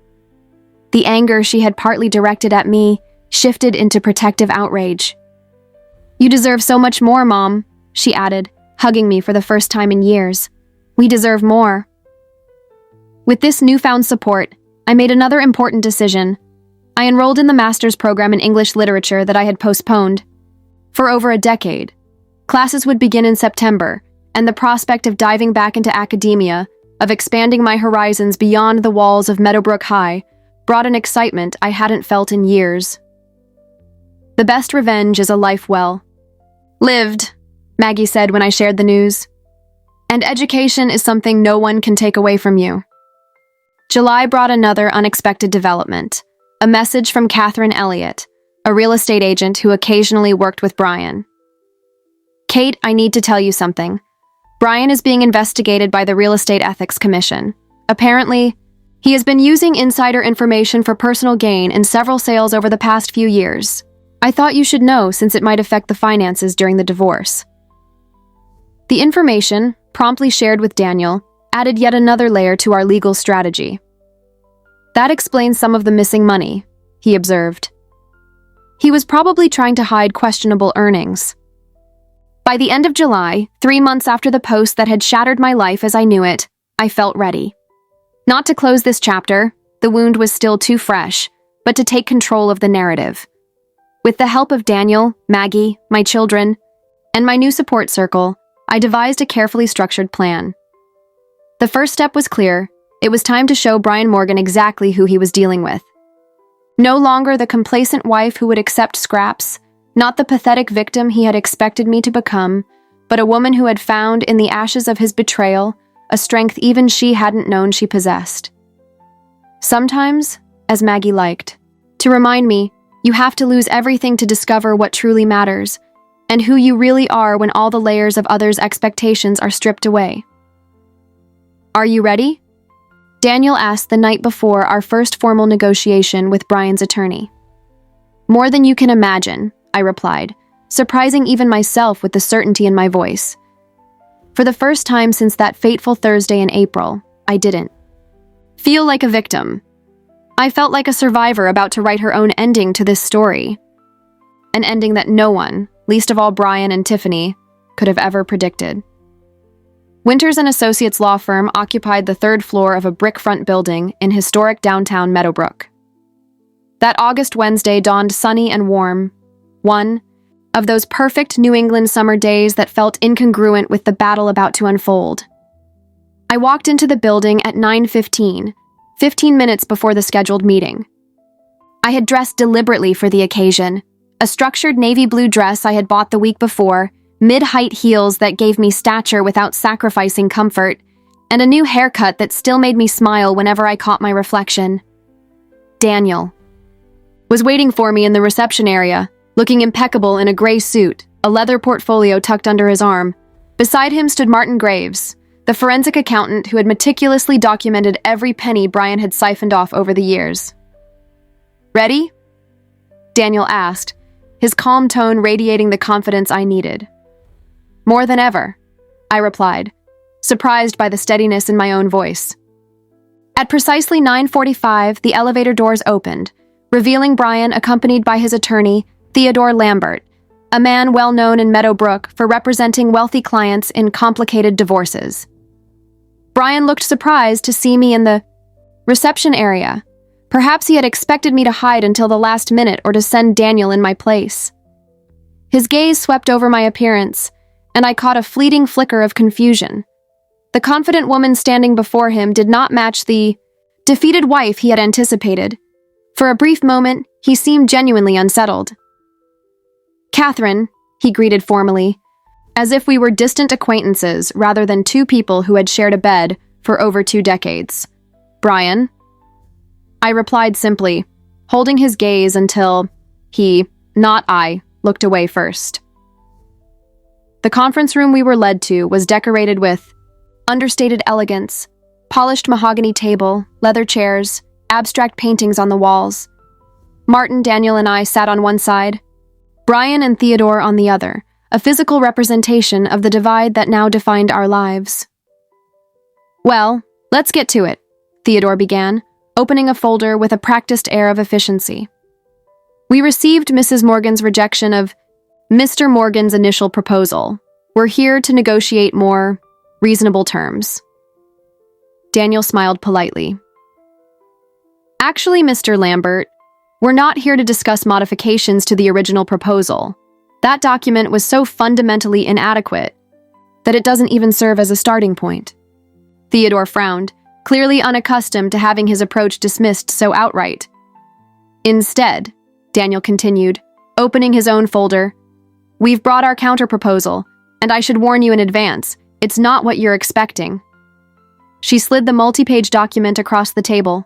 The anger she had partly directed at me shifted into protective outrage. "You deserve so much more, Mom," she added, hugging me for the first time in years. "We deserve more." With this newfound support, I made another important decision. I enrolled in the master's program in English literature that I had postponed for over a decade. Classes would begin in September, and the prospect of diving back into academia, of expanding my horizons beyond the walls of Meadowbrook High, brought an excitement I hadn't felt in years. "The best revenge is a life well lived," Maggie said when I shared the news. "And education is something no one can take away from you." July brought another unexpected development, a message from Catherine Elliott, a real estate agent who occasionally worked with Brian. "Kate, I need to tell you something. Brian is being investigated by the Real Estate Ethics Commission. Apparently, he has been using insider information for personal gain in several sales over the past few years. I thought you should know since it might affect the finances during the divorce." The information, promptly shared with Daniel, added yet another layer to our legal strategy. "That explains some of the missing money," he observed. He was probably trying to hide questionable earnings. By the end of July, 3 months after the post that had shattered my life as I knew it, I felt ready. Not to close this chapter, the wound was still too fresh, but to take control of the narrative. With the help of Daniel, Maggie, my children, and my new support circle, I devised a carefully structured plan. The first step was clear. It was time to show Brian Morgan exactly who he was dealing with. No longer the complacent wife who would accept scraps, not the pathetic victim he had expected me to become, but a woman who had found in the ashes of his betrayal a strength even she hadn't known she possessed. Sometimes, as Maggie liked, to remind me, you have to lose everything to discover what truly matters, and who you really are when all the layers of others' expectations are stripped away. "Are you ready?" Daniel asked the night before our first formal negotiation with Brian's attorney. "More than you can imagine," I replied, surprising even myself with the certainty in my voice. For the first time since that fateful Thursday in April, I didn't feel like a victim. I felt like a survivor about to write her own ending to this story. An ending that no one, least of all Brian and Tiffany, could have ever predicted. Winters & Associates law firm occupied the 3rd floor of a brick-front building in historic downtown Meadowbrook. That August Wednesday dawned sunny and warm, one of those perfect New England summer days that felt incongruent with the battle about to unfold. I walked into the building at 9:15, 15 minutes before the scheduled meeting. I had dressed deliberately for the occasion, a structured navy blue dress I had bought the week before, mid-height heels that gave me stature without sacrificing comfort, and a new haircut that still made me smile whenever I caught my reflection. Daniel was waiting for me in the reception area, looking impeccable in a gray suit, a leather portfolio tucked under his arm. Beside him stood Martin Graves, the forensic accountant who had meticulously documented every penny Brian had siphoned off over the years. "Ready?" Daniel asked, his calm tone radiating the confidence I needed. "More than ever," I replied, surprised by the steadiness in my own voice. At precisely 9:45, the elevator doors opened, revealing Brian accompanied by his attorney, Theodore Lambert, a man well known in Meadowbrook for representing wealthy clients in complicated divorces. Brian looked surprised to see me in the reception area. Perhaps he had expected me to hide until the last minute or to send Daniel in my place. His gaze swept over my appearance, and I caught a fleeting flicker of confusion. The confident woman standing before him did not match the defeated wife he had anticipated. For a brief moment, he seemed genuinely unsettled. "Catherine," he greeted formally, as if we were distant acquaintances rather than two people who had shared a bed for over 2 decades. "Brian?" I replied simply, holding his gaze until he, not I, looked away first. The conference room we were led to was decorated with understated elegance, polished mahogany table, leather chairs, abstract paintings on the walls. Martin, Daniel, and I sat on one side, Brian and Theodore on the other, a physical representation of the divide that now defined our lives. "Well, let's get to it," Theodore began, opening a folder with a practiced air of efficiency. "We received Mrs. Morgan's rejection of Mr. Morgan's initial proposal. We're here to negotiate more reasonable terms." Daniel smiled politely. "Actually, Mr. Lambert, we're not here to discuss modifications to the original proposal. That document was so fundamentally inadequate that it doesn't even serve as a starting point." Theodore frowned, clearly unaccustomed to having his approach dismissed so outright. "Instead," Daniel continued, opening his own folder, "we've brought our counterproposal, and I should warn you in advance, it's not what you're expecting." She slid the multi-page document across the table.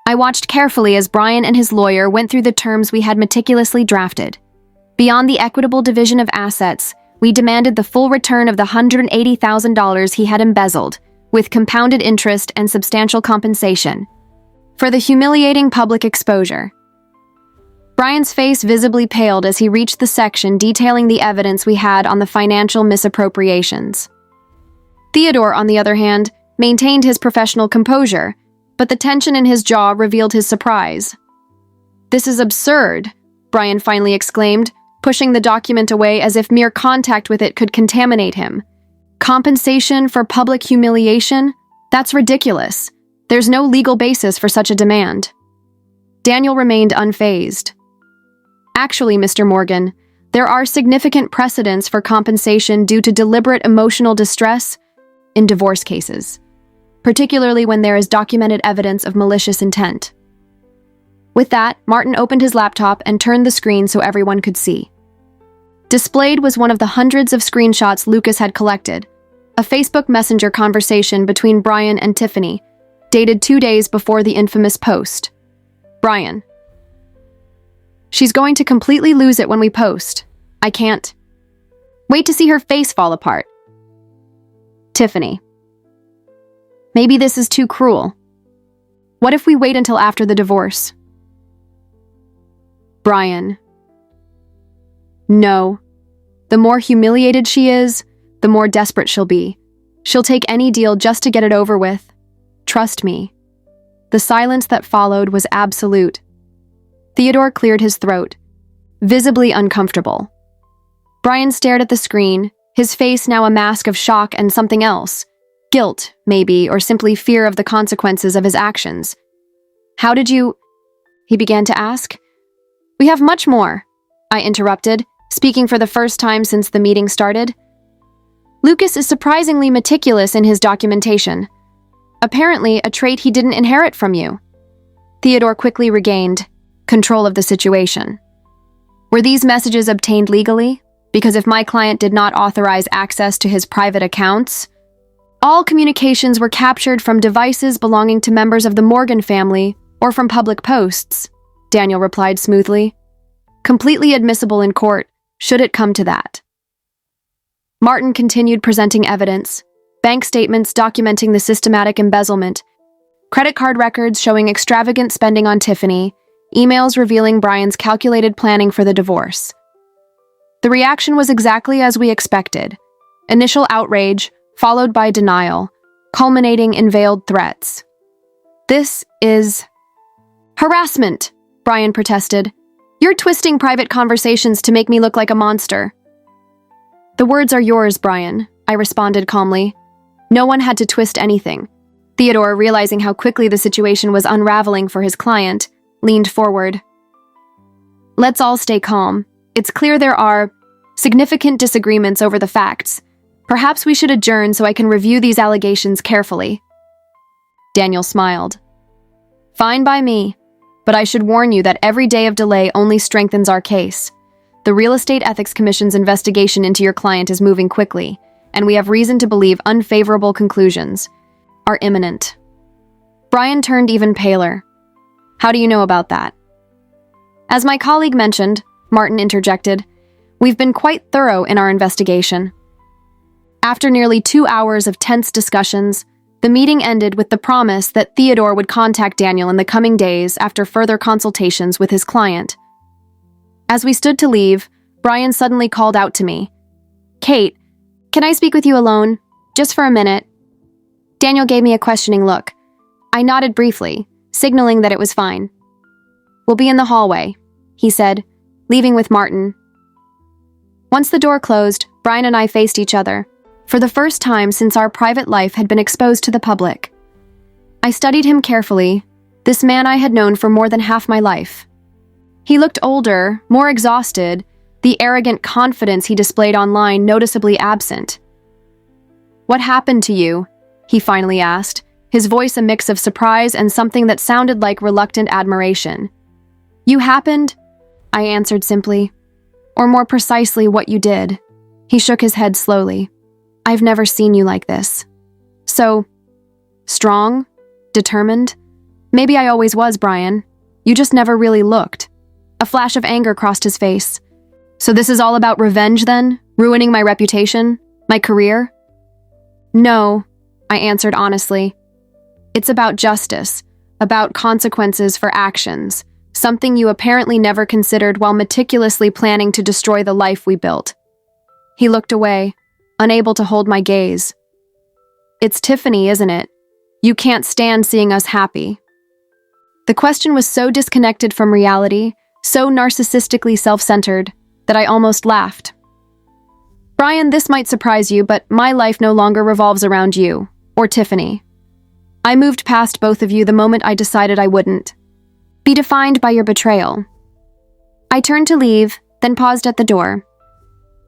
I watched carefully as Brian and his lawyer went through the terms we had meticulously drafted. Beyond the equitable division of assets, we demanded the full return of the $180,000 he had embezzled, with compounded interest and substantial compensation, for the humiliating public exposure. Brian's face visibly paled as he reached the section detailing the evidence we had on the financial misappropriations. Theodore, on the other hand, maintained his professional composure, but the tension in his jaw revealed his surprise. "This is absurd," Brian finally exclaimed, pushing the document away as if mere contact with it could contaminate him. "Compensation for public humiliation? That's ridiculous. There's no legal basis for such a demand." Daniel remained unfazed. "Actually, Mr. Morgan, there are significant precedents for compensation due to deliberate emotional distress in divorce cases, particularly when there is documented evidence of malicious intent." With that, Martin opened his laptop and turned the screen so everyone could see. Displayed was one of the hundreds of screenshots Lucas had collected, a Facebook Messenger conversation between Brian and Tiffany, dated 2 days before the infamous post. Brian: "She's going to completely lose it when we post. I can't wait to see her face fall apart." Tiffany: "Maybe this is too cruel. What if we wait until after the divorce?" Brian: "No. The more humiliated she is, the more desperate she'll be. She'll take any deal just to get it over with. Trust me." The silence that followed was absolute. Theodore cleared his throat, visibly uncomfortable. Brian stared at the screen, his face now a mask of shock and something else. Guilt, maybe, or simply fear of the consequences of his actions. "How did you—" he began to ask. "We have much more," I interrupted, speaking for the first time since the meeting started. "Lucas is surprisingly meticulous in his documentation. Apparently, a trait he didn't inherit from you." Theodore quickly regained control of the situation. "Were these messages obtained legally? Because if my client did not authorize access to his private accounts..." "All communications were captured from devices belonging to members of the Morgan family or from public posts," Daniel replied smoothly. "Completely admissible in court, should it come to that." Martin continued presenting evidence, bank statements documenting the systematic embezzlement, credit card records showing extravagant spending on Tiffany, emails revealing Brian's calculated planning for the divorce. The reaction was exactly as we expected: initial outrage, followed by denial, culminating in veiled threats. "This is harassment," Brian protested. "You're twisting private conversations to make me look like a monster." "The words are yours, Brian," I responded calmly. No one had to twist anything. Theodore, realizing how quickly the situation was unraveling for his client, leaned forward. "Let's all stay calm. It's clear there are significant disagreements over the facts. Perhaps we should adjourn so I can review these allegations carefully." Daniel smiled. "Fine by me. but I should warn you that every day of delay only strengthens our case. The Real Estate Ethics Commission's investigation into your client is moving quickly, and we have reason to believe unfavorable conclusions are imminent." Brian turned even paler. "How do you know about that?" "As my colleague mentioned," Martin interjected, "we've been quite thorough in our investigation." After nearly 2 hours of tense discussions, the meeting ended with the promise that Theodore would contact Daniel in the coming days after further consultations with his client. As we stood to leave, Brian suddenly called out to me, "Kate, can I speak with you alone? Just for a minute?" Daniel gave me a questioning look. I nodded briefly, signaling that it was fine. "We'll be in the hallway," he said, leaving with Martin. Once the door closed, Brian and I faced each other, for the first time since our private life had been exposed to the public. I studied him carefully, this man I had known for more than half my life. He looked older, more exhausted, the arrogant confidence he displayed online noticeably absent. "What happened to you?" he finally asked, his voice a mix of surprise and something that sounded like reluctant admiration. "You happened?" I answered simply. "Or more precisely, what you did." He shook his head slowly. "I've never seen you like this. So, strong? Determined? Maybe I always was, Brian. You just never really looked." A flash of anger crossed his face. "So this is all about revenge then? Ruining my reputation? My career?" "No," I answered honestly. "It's about justice, about consequences for actions, something you apparently never considered while meticulously planning to destroy the life we built." He looked away, unable to hold my gaze. "It's Tiffany, isn't it? You can't stand seeing us happy." The question was so disconnected from reality, so narcissistically self-centered, that I almost laughed. "Brian, this might surprise you, but my life no longer revolves around you, or Tiffany. I moved past both of you the moment I decided I wouldn't be defined by your betrayal." I turned to leave, then paused at the door.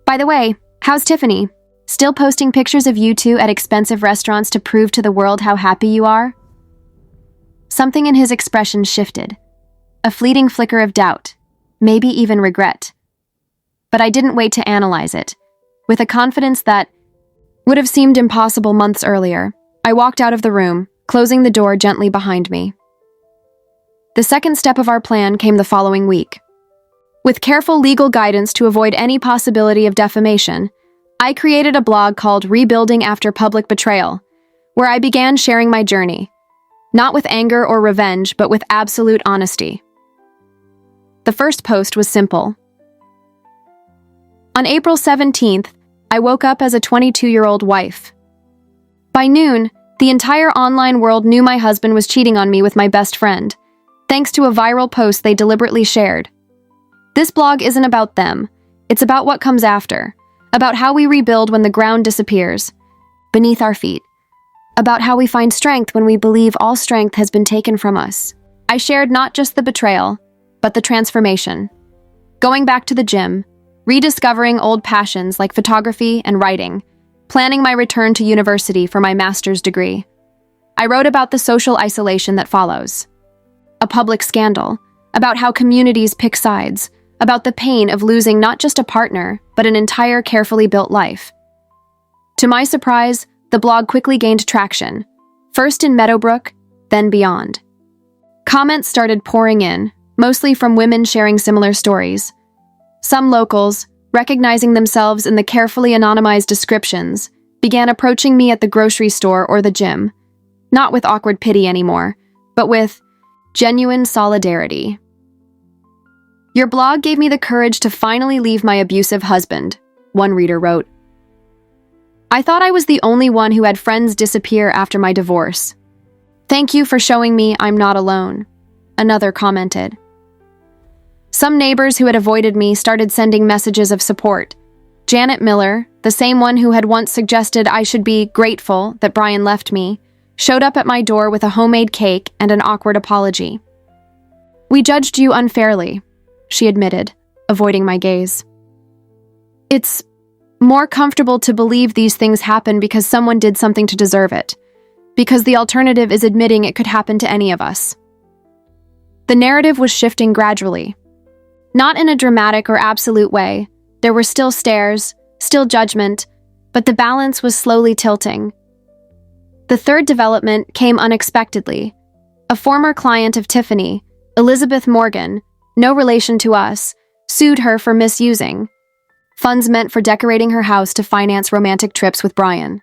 "By the way, how's Tiffany? Still posting pictures of you two at expensive restaurants to prove to the world how happy you are?" Something in his expression shifted. A fleeting flicker of doubt, maybe even regret. But I didn't wait to analyze it. With a confidence that would have seemed impossible months earlier, I walked out of the room, closing the door gently behind me. The second step of our plan came the following week. With careful legal guidance to avoid any possibility of defamation, I created a blog called Rebuilding After Public Betrayal, where I began sharing my journey, not with anger or revenge, but with absolute honesty. The first post was simple. On April 17th, I woke up as a 22-year-old wife. By noon, the entire online world knew my husband was cheating on me with my best friend, thanks to a viral post they deliberately shared. This blog isn't about them, it's about what comes after, about how we rebuild when the ground disappears beneath our feet, about how we find strength when we believe all strength has been taken from us. I shared not just the betrayal, but the transformation. Going back to the gym, rediscovering old passions like photography and writing, planning my return to university for my master's degree. I wrote about the social isolation that follows. A public scandal, about how communities pick sides, about the pain of losing not just a partner, but an entire carefully built life. To my surprise, the blog quickly gained traction, first in Meadowbrook, then beyond. Comments started pouring in, mostly from women sharing similar stories. Some locals, recognizing themselves in the carefully anonymized descriptions, began approaching me at the grocery store or the gym, not with awkward pity anymore, but with genuine solidarity. "Your blog gave me the courage to finally leave my abusive husband," one reader wrote. "I thought I was the only one who had friends disappear after my divorce. Thank you for showing me I'm not alone," another commented. Some neighbors who had avoided me started sending messages of support. Janet Miller, the same one who had once suggested I should be grateful that Brian left me, showed up at my door with a homemade cake and an awkward apology. "We judged you unfairly," she admitted, avoiding my gaze. "It's more comfortable to believe these things happen because someone did something to deserve it, because the alternative is admitting it could happen to any of us." The narrative was shifting gradually. Not in a dramatic or absolute way. There were still stares, still judgment, but the balance was slowly tilting. The third development came unexpectedly. A former client of Tiffany, Elizabeth Morgan, no relation to us, sued her for misusing funds meant for decorating her house to finance romantic trips with Brian.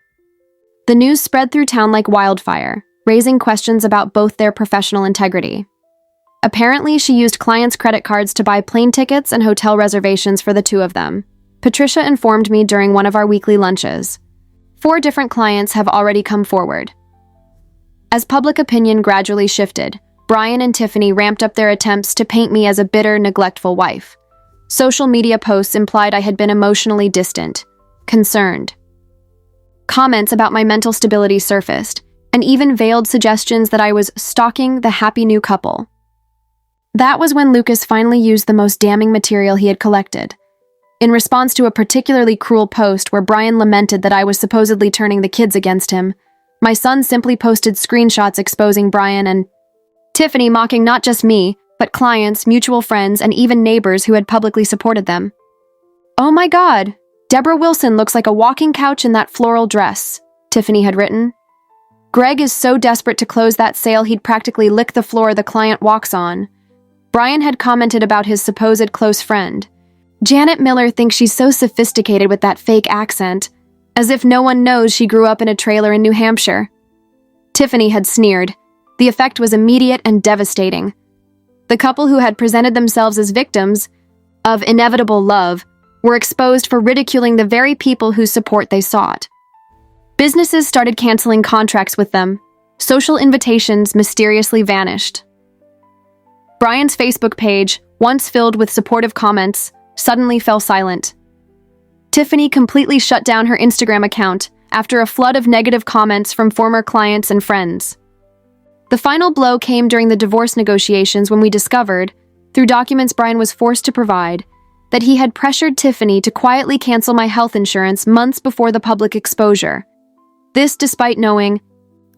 The news spread through town like wildfire, raising questions about both their professional integrity. Apparently, she used clients' credit cards to buy plane tickets and hotel reservations for the two of them. Patricia informed me during one of our weekly lunches. 4 different clients have already come forward. As public opinion gradually shifted, Brian and Tiffany ramped up their attempts to paint me as a bitter, neglectful wife. Social media posts implied I had been emotionally distant, concerned. Comments about my mental stability surfaced, and even veiled suggestions that I was stalking the happy new couple. That was when Lucas finally used the most damning material he had collected. In response to a particularly cruel post where Brian lamented that I was supposedly turning the kids against him, my son simply posted screenshots exposing Brian and Tiffany mocking not just me, but clients, mutual friends, and even neighbors who had publicly supported them. "Oh my God, Deborah Wilson looks like a walking couch in that floral dress," Tiffany had written. "Greg is so desperate to close that sale he'd practically lick the floor the client walks on." Brian had commented about his supposed close friend. "Janet Miller thinks she's so sophisticated with that fake accent, as if no one knows she grew up in a trailer in New Hampshire." Tiffany had sneered. The effect was immediate and devastating. The couple who had presented themselves as victims of inevitable love were exposed for ridiculing the very people whose support they sought. Businesses started canceling contracts with them. Social invitations mysteriously vanished. Brian's Facebook page, once filled with supportive comments, suddenly fell silent. Tiffany completely shut down her Instagram account after a flood of negative comments from former clients and friends. The final blow came during the divorce negotiations when we discovered, through documents Brian was forced to provide, that he had pressured Tiffany to quietly cancel my health insurance months before the public exposure. This despite knowing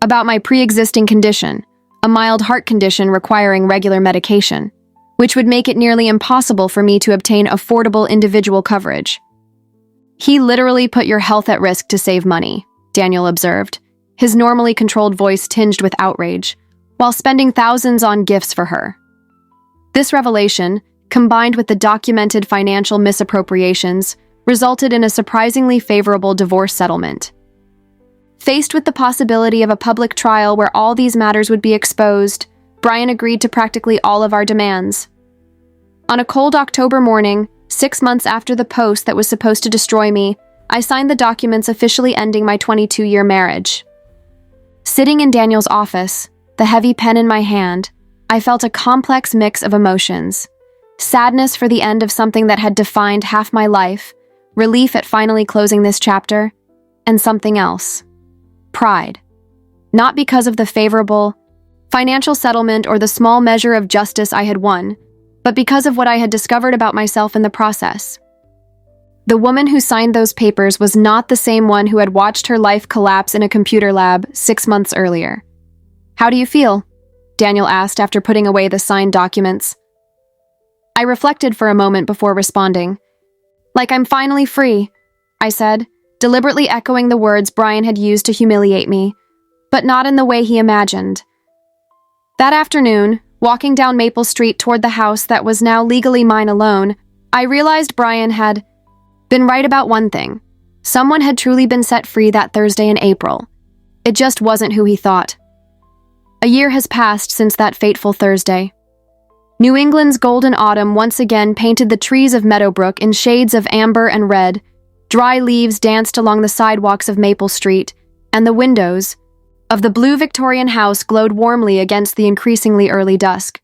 about my pre-existing condition, a mild heart condition requiring regular medication, which would make it nearly impossible for me to obtain affordable individual coverage. "He literally put your health at risk to save money," Daniel observed, his normally controlled voice tinged with outrage, while spending thousands on gifts for her. This revelation, combined with the documented financial misappropriations, resulted in a surprisingly favorable divorce settlement. Faced with the possibility of a public trial where all these matters would be exposed, Brian agreed to practically all of our demands. On a cold October morning, 6 months after the post that was supposed to destroy me, I signed the documents officially ending my 22-year marriage. Sitting in Daniel's office, the heavy pen in my hand, I felt a complex mix of emotions. Sadness for the end of something that had defined half my life, relief at finally closing this chapter, and something else. Pride. Not because of the favorable financial settlement or the small measure of justice I had won, but because of what I had discovered about myself in the process. The woman who signed those papers was not the same one who had watched her life collapse in a computer lab 6 months earlier. "How do you feel?" Daniel asked after putting away the signed documents. I reflected for a moment before responding. "Like I'm finally free," I said, deliberately echoing the words Brian had used to humiliate me, but not in the way he imagined. That afternoon, walking down Maple Street toward the house that was now legally mine alone, I realized Brian had been right about one thing. Someone had truly been set free that Thursday in April. It just wasn't who he thought. A year has passed since that fateful Thursday. New England's golden autumn once again painted the trees of Meadowbrook in shades of amber and red. Dry leaves danced along the sidewalks of Maple Street, and the windows of the blue Victorian house glowed warmly against the increasingly early dusk.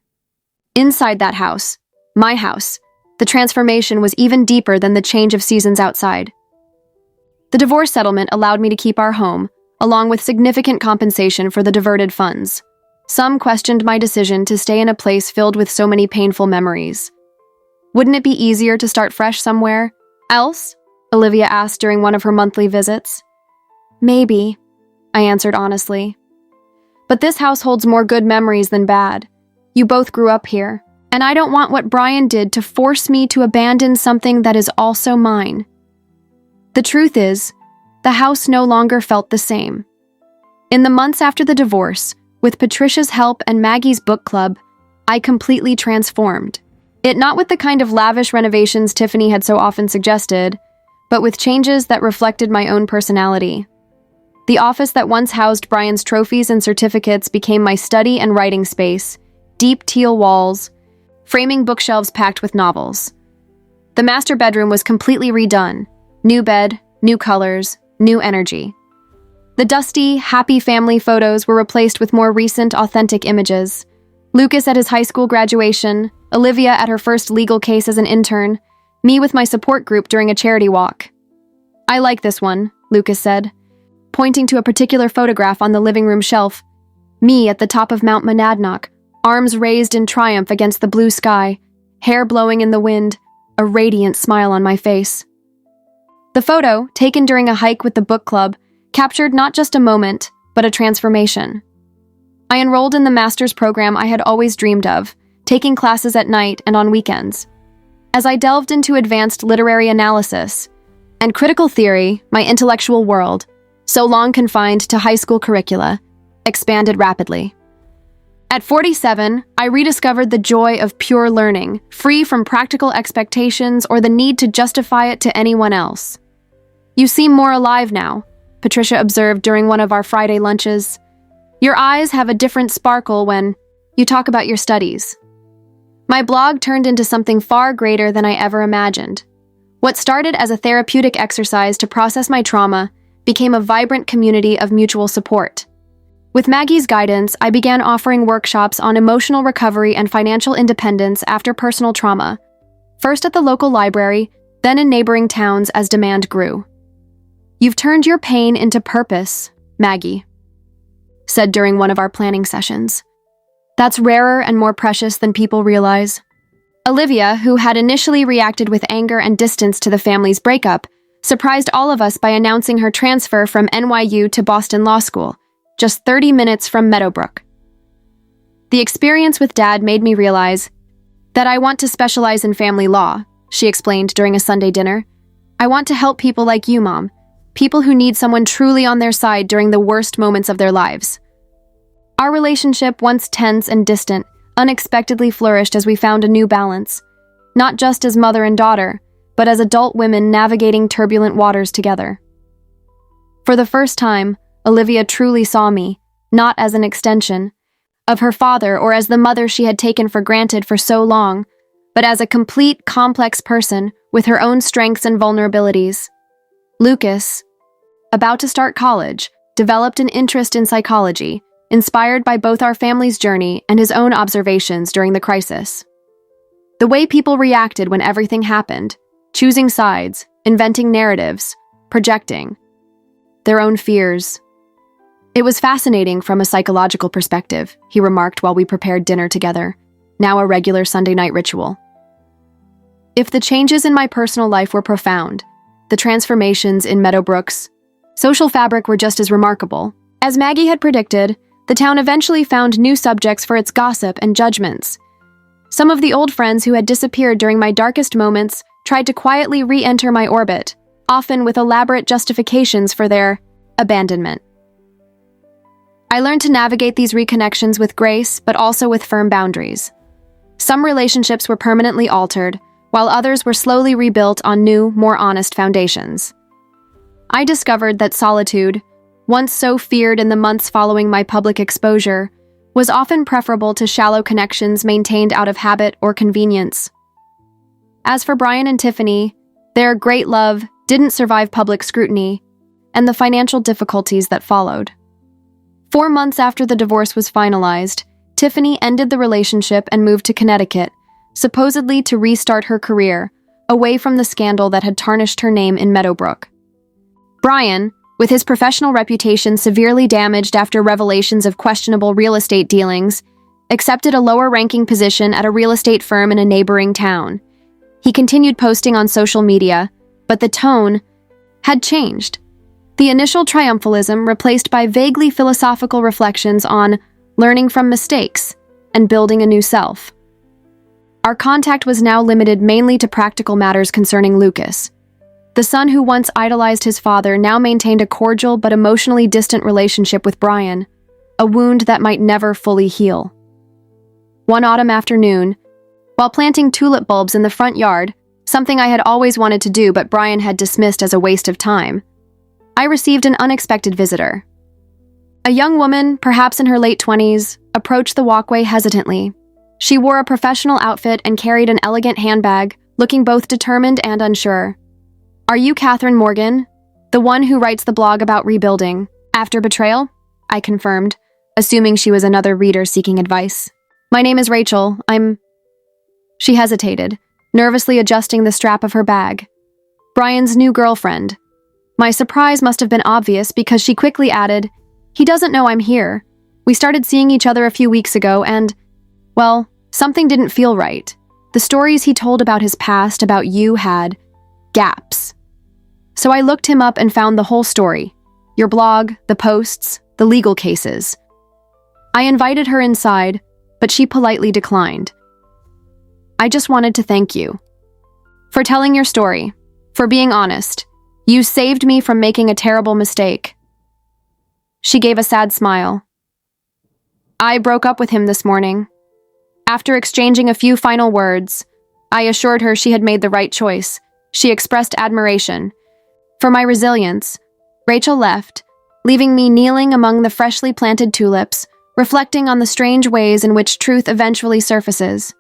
Inside that house, my house, the transformation was even deeper than the change of seasons outside. The divorce settlement allowed me to keep our home, along with significant compensation for the diverted funds. Some questioned my decision to stay in a place filled with so many painful memories. "Wouldn't it be easier to start fresh somewhere else?" Olivia asked during one of her monthly visits. "Maybe," I answered honestly. "But this house holds more good memories than bad. You both grew up here, and I don't want what Brian did to force me to abandon something that is also mine." The truth is, the house no longer felt the same. In the months after the divorce, with Patricia's help and Maggie's book club, I completely transformed. It not with the kind of lavish renovations Tiffany had so often suggested, but with changes that reflected my own personality. The office that once housed Brian's trophies and certificates became my study and writing space, deep teal walls, framing bookshelves packed with novels. The master bedroom was completely redone. New bed, new colors, new energy. The dusty, happy family photos were replaced with more recent, authentic images. Lucas at his high school graduation, Olivia at her first legal case as an intern, me with my support group during a charity walk. "I like this one," Lucas said, pointing to a particular photograph on the living room shelf. Me at the top of Mount Monadnock, arms raised in triumph against the blue sky, hair blowing in the wind, a radiant smile on my face. The photo, taken during a hike with the book club, captured not just a moment, but a transformation. I enrolled in the master's program I had always dreamed of, taking classes at night and on weekends. As I delved into advanced literary analysis and critical theory, my intellectual world, so long confined to high school curricula, expanded rapidly. At 47, I rediscovered the joy of pure learning, free from practical expectations or the need to justify it to anyone else. "You seem more alive now," Patricia observed during one of our Friday lunches. "Your eyes have a different sparkle when you talk about your studies." My blog turned into something far greater than I ever imagined. What started as a therapeutic exercise to process my trauma became a vibrant community of mutual support. With Maggie's guidance, I began offering workshops on emotional recovery and financial independence after personal trauma, first at the local library, then in neighboring towns as demand grew. "You've turned your pain into purpose," Maggie said during one of our planning sessions. "That's rarer and more precious than people realize." Olivia, who had initially reacted with anger and distance to the family's breakup, surprised all of us by announcing her transfer from NYU to Boston Law School, just 30 minutes from Meadowbrook. "The experience with Dad made me realize that I want to specialize in family law," she explained during a Sunday dinner. "I want to help people like you, Mom, people who need someone truly on their side during the worst moments of their lives." Our relationship, once tense and distant, unexpectedly flourished as we found a new balance, not just as mother and daughter, but as adult women navigating turbulent waters together. For the first time, Olivia truly saw me, not as an extension of her father or as the mother she had taken for granted for so long, but as a complete, complex person with her own strengths and vulnerabilities. Lucas, about to start college, developed an interest in psychology, inspired by both our family's journey and his own observations during the crisis. The way people reacted when everything happened, choosing sides, inventing narratives, projecting their own fears. "It was fascinating from a psychological perspective," he remarked while we prepared dinner together, now a regular Sunday night ritual. If the changes in my personal life were profound, the transformations in Meadowbrook's social fabric were just as remarkable. As Maggie had predicted, the town eventually found new subjects for its gossip and judgments. Some of the old friends who had disappeared during my darkest moments tried to quietly re-enter my orbit, often with elaborate justifications for their abandonment. I learned to navigate these reconnections with grace, but also with firm boundaries. Some relationships were permanently altered, while others were slowly rebuilt on new, more honest foundations. I discovered that solitude, once so feared in the months following my public exposure, was often preferable to shallow connections maintained out of habit or convenience. As for Brian and Tiffany, their great love didn't survive public scrutiny and the financial difficulties that followed. 4 months after the divorce was finalized, Tiffany ended the relationship and moved to Connecticut, supposedly to restart her career, away from the scandal that had tarnished her name in Meadowbrook. Brian, with his professional reputation severely damaged after revelations of questionable real estate dealings, accepted a lower-ranking position at a real estate firm in a neighboring town. He continued posting on social media, but the tone had changed. The initial triumphalism replaced by vaguely philosophical reflections on learning from mistakes, and building a new self. Our contact was now limited mainly to practical matters concerning Lucas. The son who once idolized his father now maintained a cordial but emotionally distant relationship with Brian, a wound that might never fully heal. One autumn afternoon, while planting tulip bulbs in the front yard, something I had always wanted to do but Brian had dismissed as a waste of time, I received an unexpected visitor. A young woman, perhaps in her late 20s, approached the walkway hesitantly. She wore a professional outfit and carried an elegant handbag, looking both determined and unsure. "Are you Catherine Morgan, the one who writes the blog about rebuilding after betrayal?" I confirmed, assuming she was another reader seeking advice. "My name is Rachel. She hesitated, nervously adjusting the strap of her bag. "Brian's new girlfriend." My surprise must have been obvious because she quickly added, "He doesn't know I'm here. We started seeing each other a few weeks ago and, well, something didn't feel right. The stories he told about his past, about you, had gaps. So I looked him up and found the whole story. Your blog, the posts, the legal cases. I invited her inside, but she politely declined. I just wanted to thank you for telling your story, for being honest. You saved me from making a terrible mistake." She gave a sad smile. "I broke up with him this morning. After exchanging a few final words, I assured her she had made the right choice. She expressed admiration. For my resilience, Rachel left, leaving me kneeling among the freshly planted tulips, reflecting on the strange ways in which truth eventually surfaces.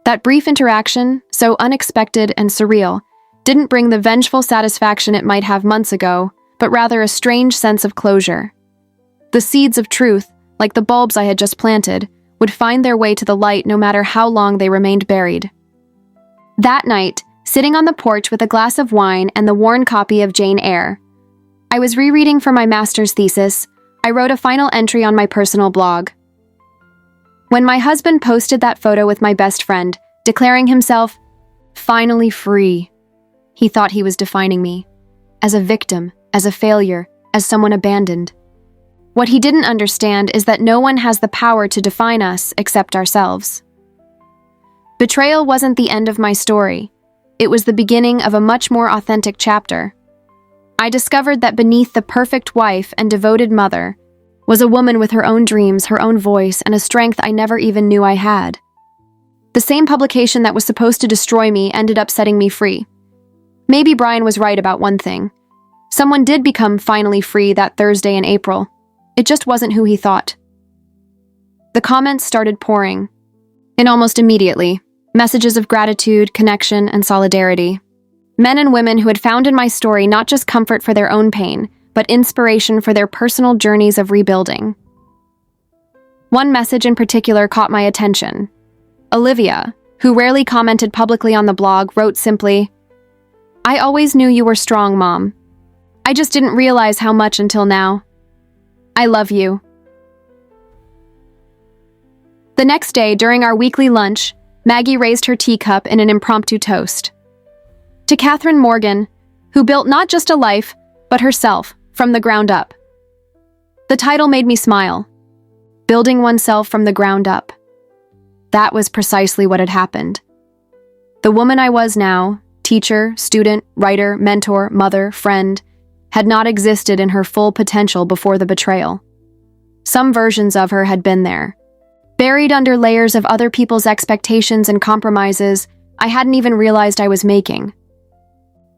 That brief interaction, so unexpected and surreal, didn't bring the vengeful satisfaction it might have months ago, but rather a strange sense of closure. The seeds of truth, like the bulbs I had just planted, would find their way to the light no matter how long they remained buried. That night, sitting on the porch with a glass of wine and the worn copy of Jane Eyre, I was rereading for my master's thesis. I wrote a final entry on my personal blog. When my husband posted that photo with my best friend, declaring himself finally free, he thought he was defining me as a victim, as a failure, as someone abandoned. What he didn't understand is that no one has the power to define us except ourselves. Betrayal wasn't the end of my story. It was the beginning of a much more authentic chapter. I discovered that beneath the perfect wife and devoted mother was a woman with her own dreams, her own voice, and a strength I never even knew I had. The same publication that was supposed to destroy me ended up setting me free. Maybe Brian was right about one thing. Someone did become finally free that Thursday in April. It just wasn't who he thought. The comments started pouring. And almost immediately, messages of gratitude, connection, and solidarity. Men and women who had found in my story not just comfort for their own pain, but inspiration for their personal journeys of rebuilding. One message in particular caught my attention. Olivia, who rarely commented publicly on the blog, wrote simply, "I always knew you were strong, Mom. I just didn't realize how much until now. I love you." The next day, during our weekly lunch, Maggie raised her teacup in an impromptu toast. To Catherine Morgan, who built not just a life, but herself, from the ground up. The title made me smile. Building oneself from the ground up. That was precisely what had happened. The woman I was now, teacher, student, writer, mentor, mother, friend, had not existed in her full potential before the betrayal. Some versions of her had been there. Buried under layers of other people's expectations and compromises I hadn't even realized I was making.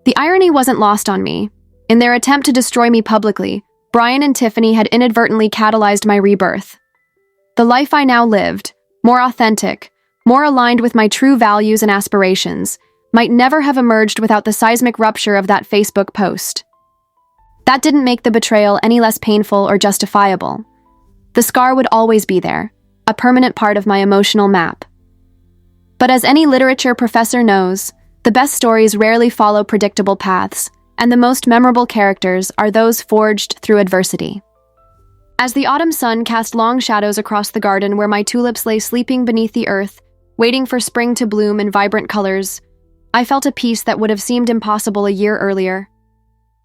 The irony wasn't lost on me. In their attempt to destroy me publicly, Brian and Tiffany had inadvertently catalyzed my rebirth. The life I now lived, more authentic, more aligned with my true values and aspirations, might never have emerged without the seismic rupture of that Facebook post. That didn't make the betrayal any less painful or justifiable. The scar would always be there, a permanent part of my emotional map. But as any literature professor knows, the best stories rarely follow predictable paths, and the most memorable characters are those forged through adversity. As the autumn sun cast long shadows across the garden where my tulips lay sleeping beneath the earth, waiting for spring to bloom in vibrant colors, I felt a peace that would have seemed impossible a year earlier.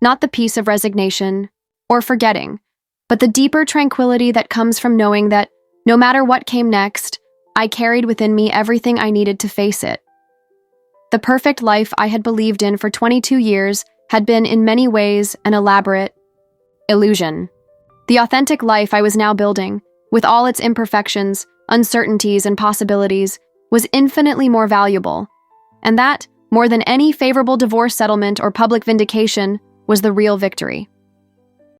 Not the peace of resignation or forgetting, but the deeper tranquility that comes from knowing that, no matter what came next, I carried within me everything I needed to face it. The perfect life I had believed in for 22 years had been, in many ways, an elaborate illusion. The authentic life I was now building, with all its imperfections, uncertainties, and possibilities, was infinitely more valuable. And that, more than any favorable divorce settlement or public vindication, was the real victory.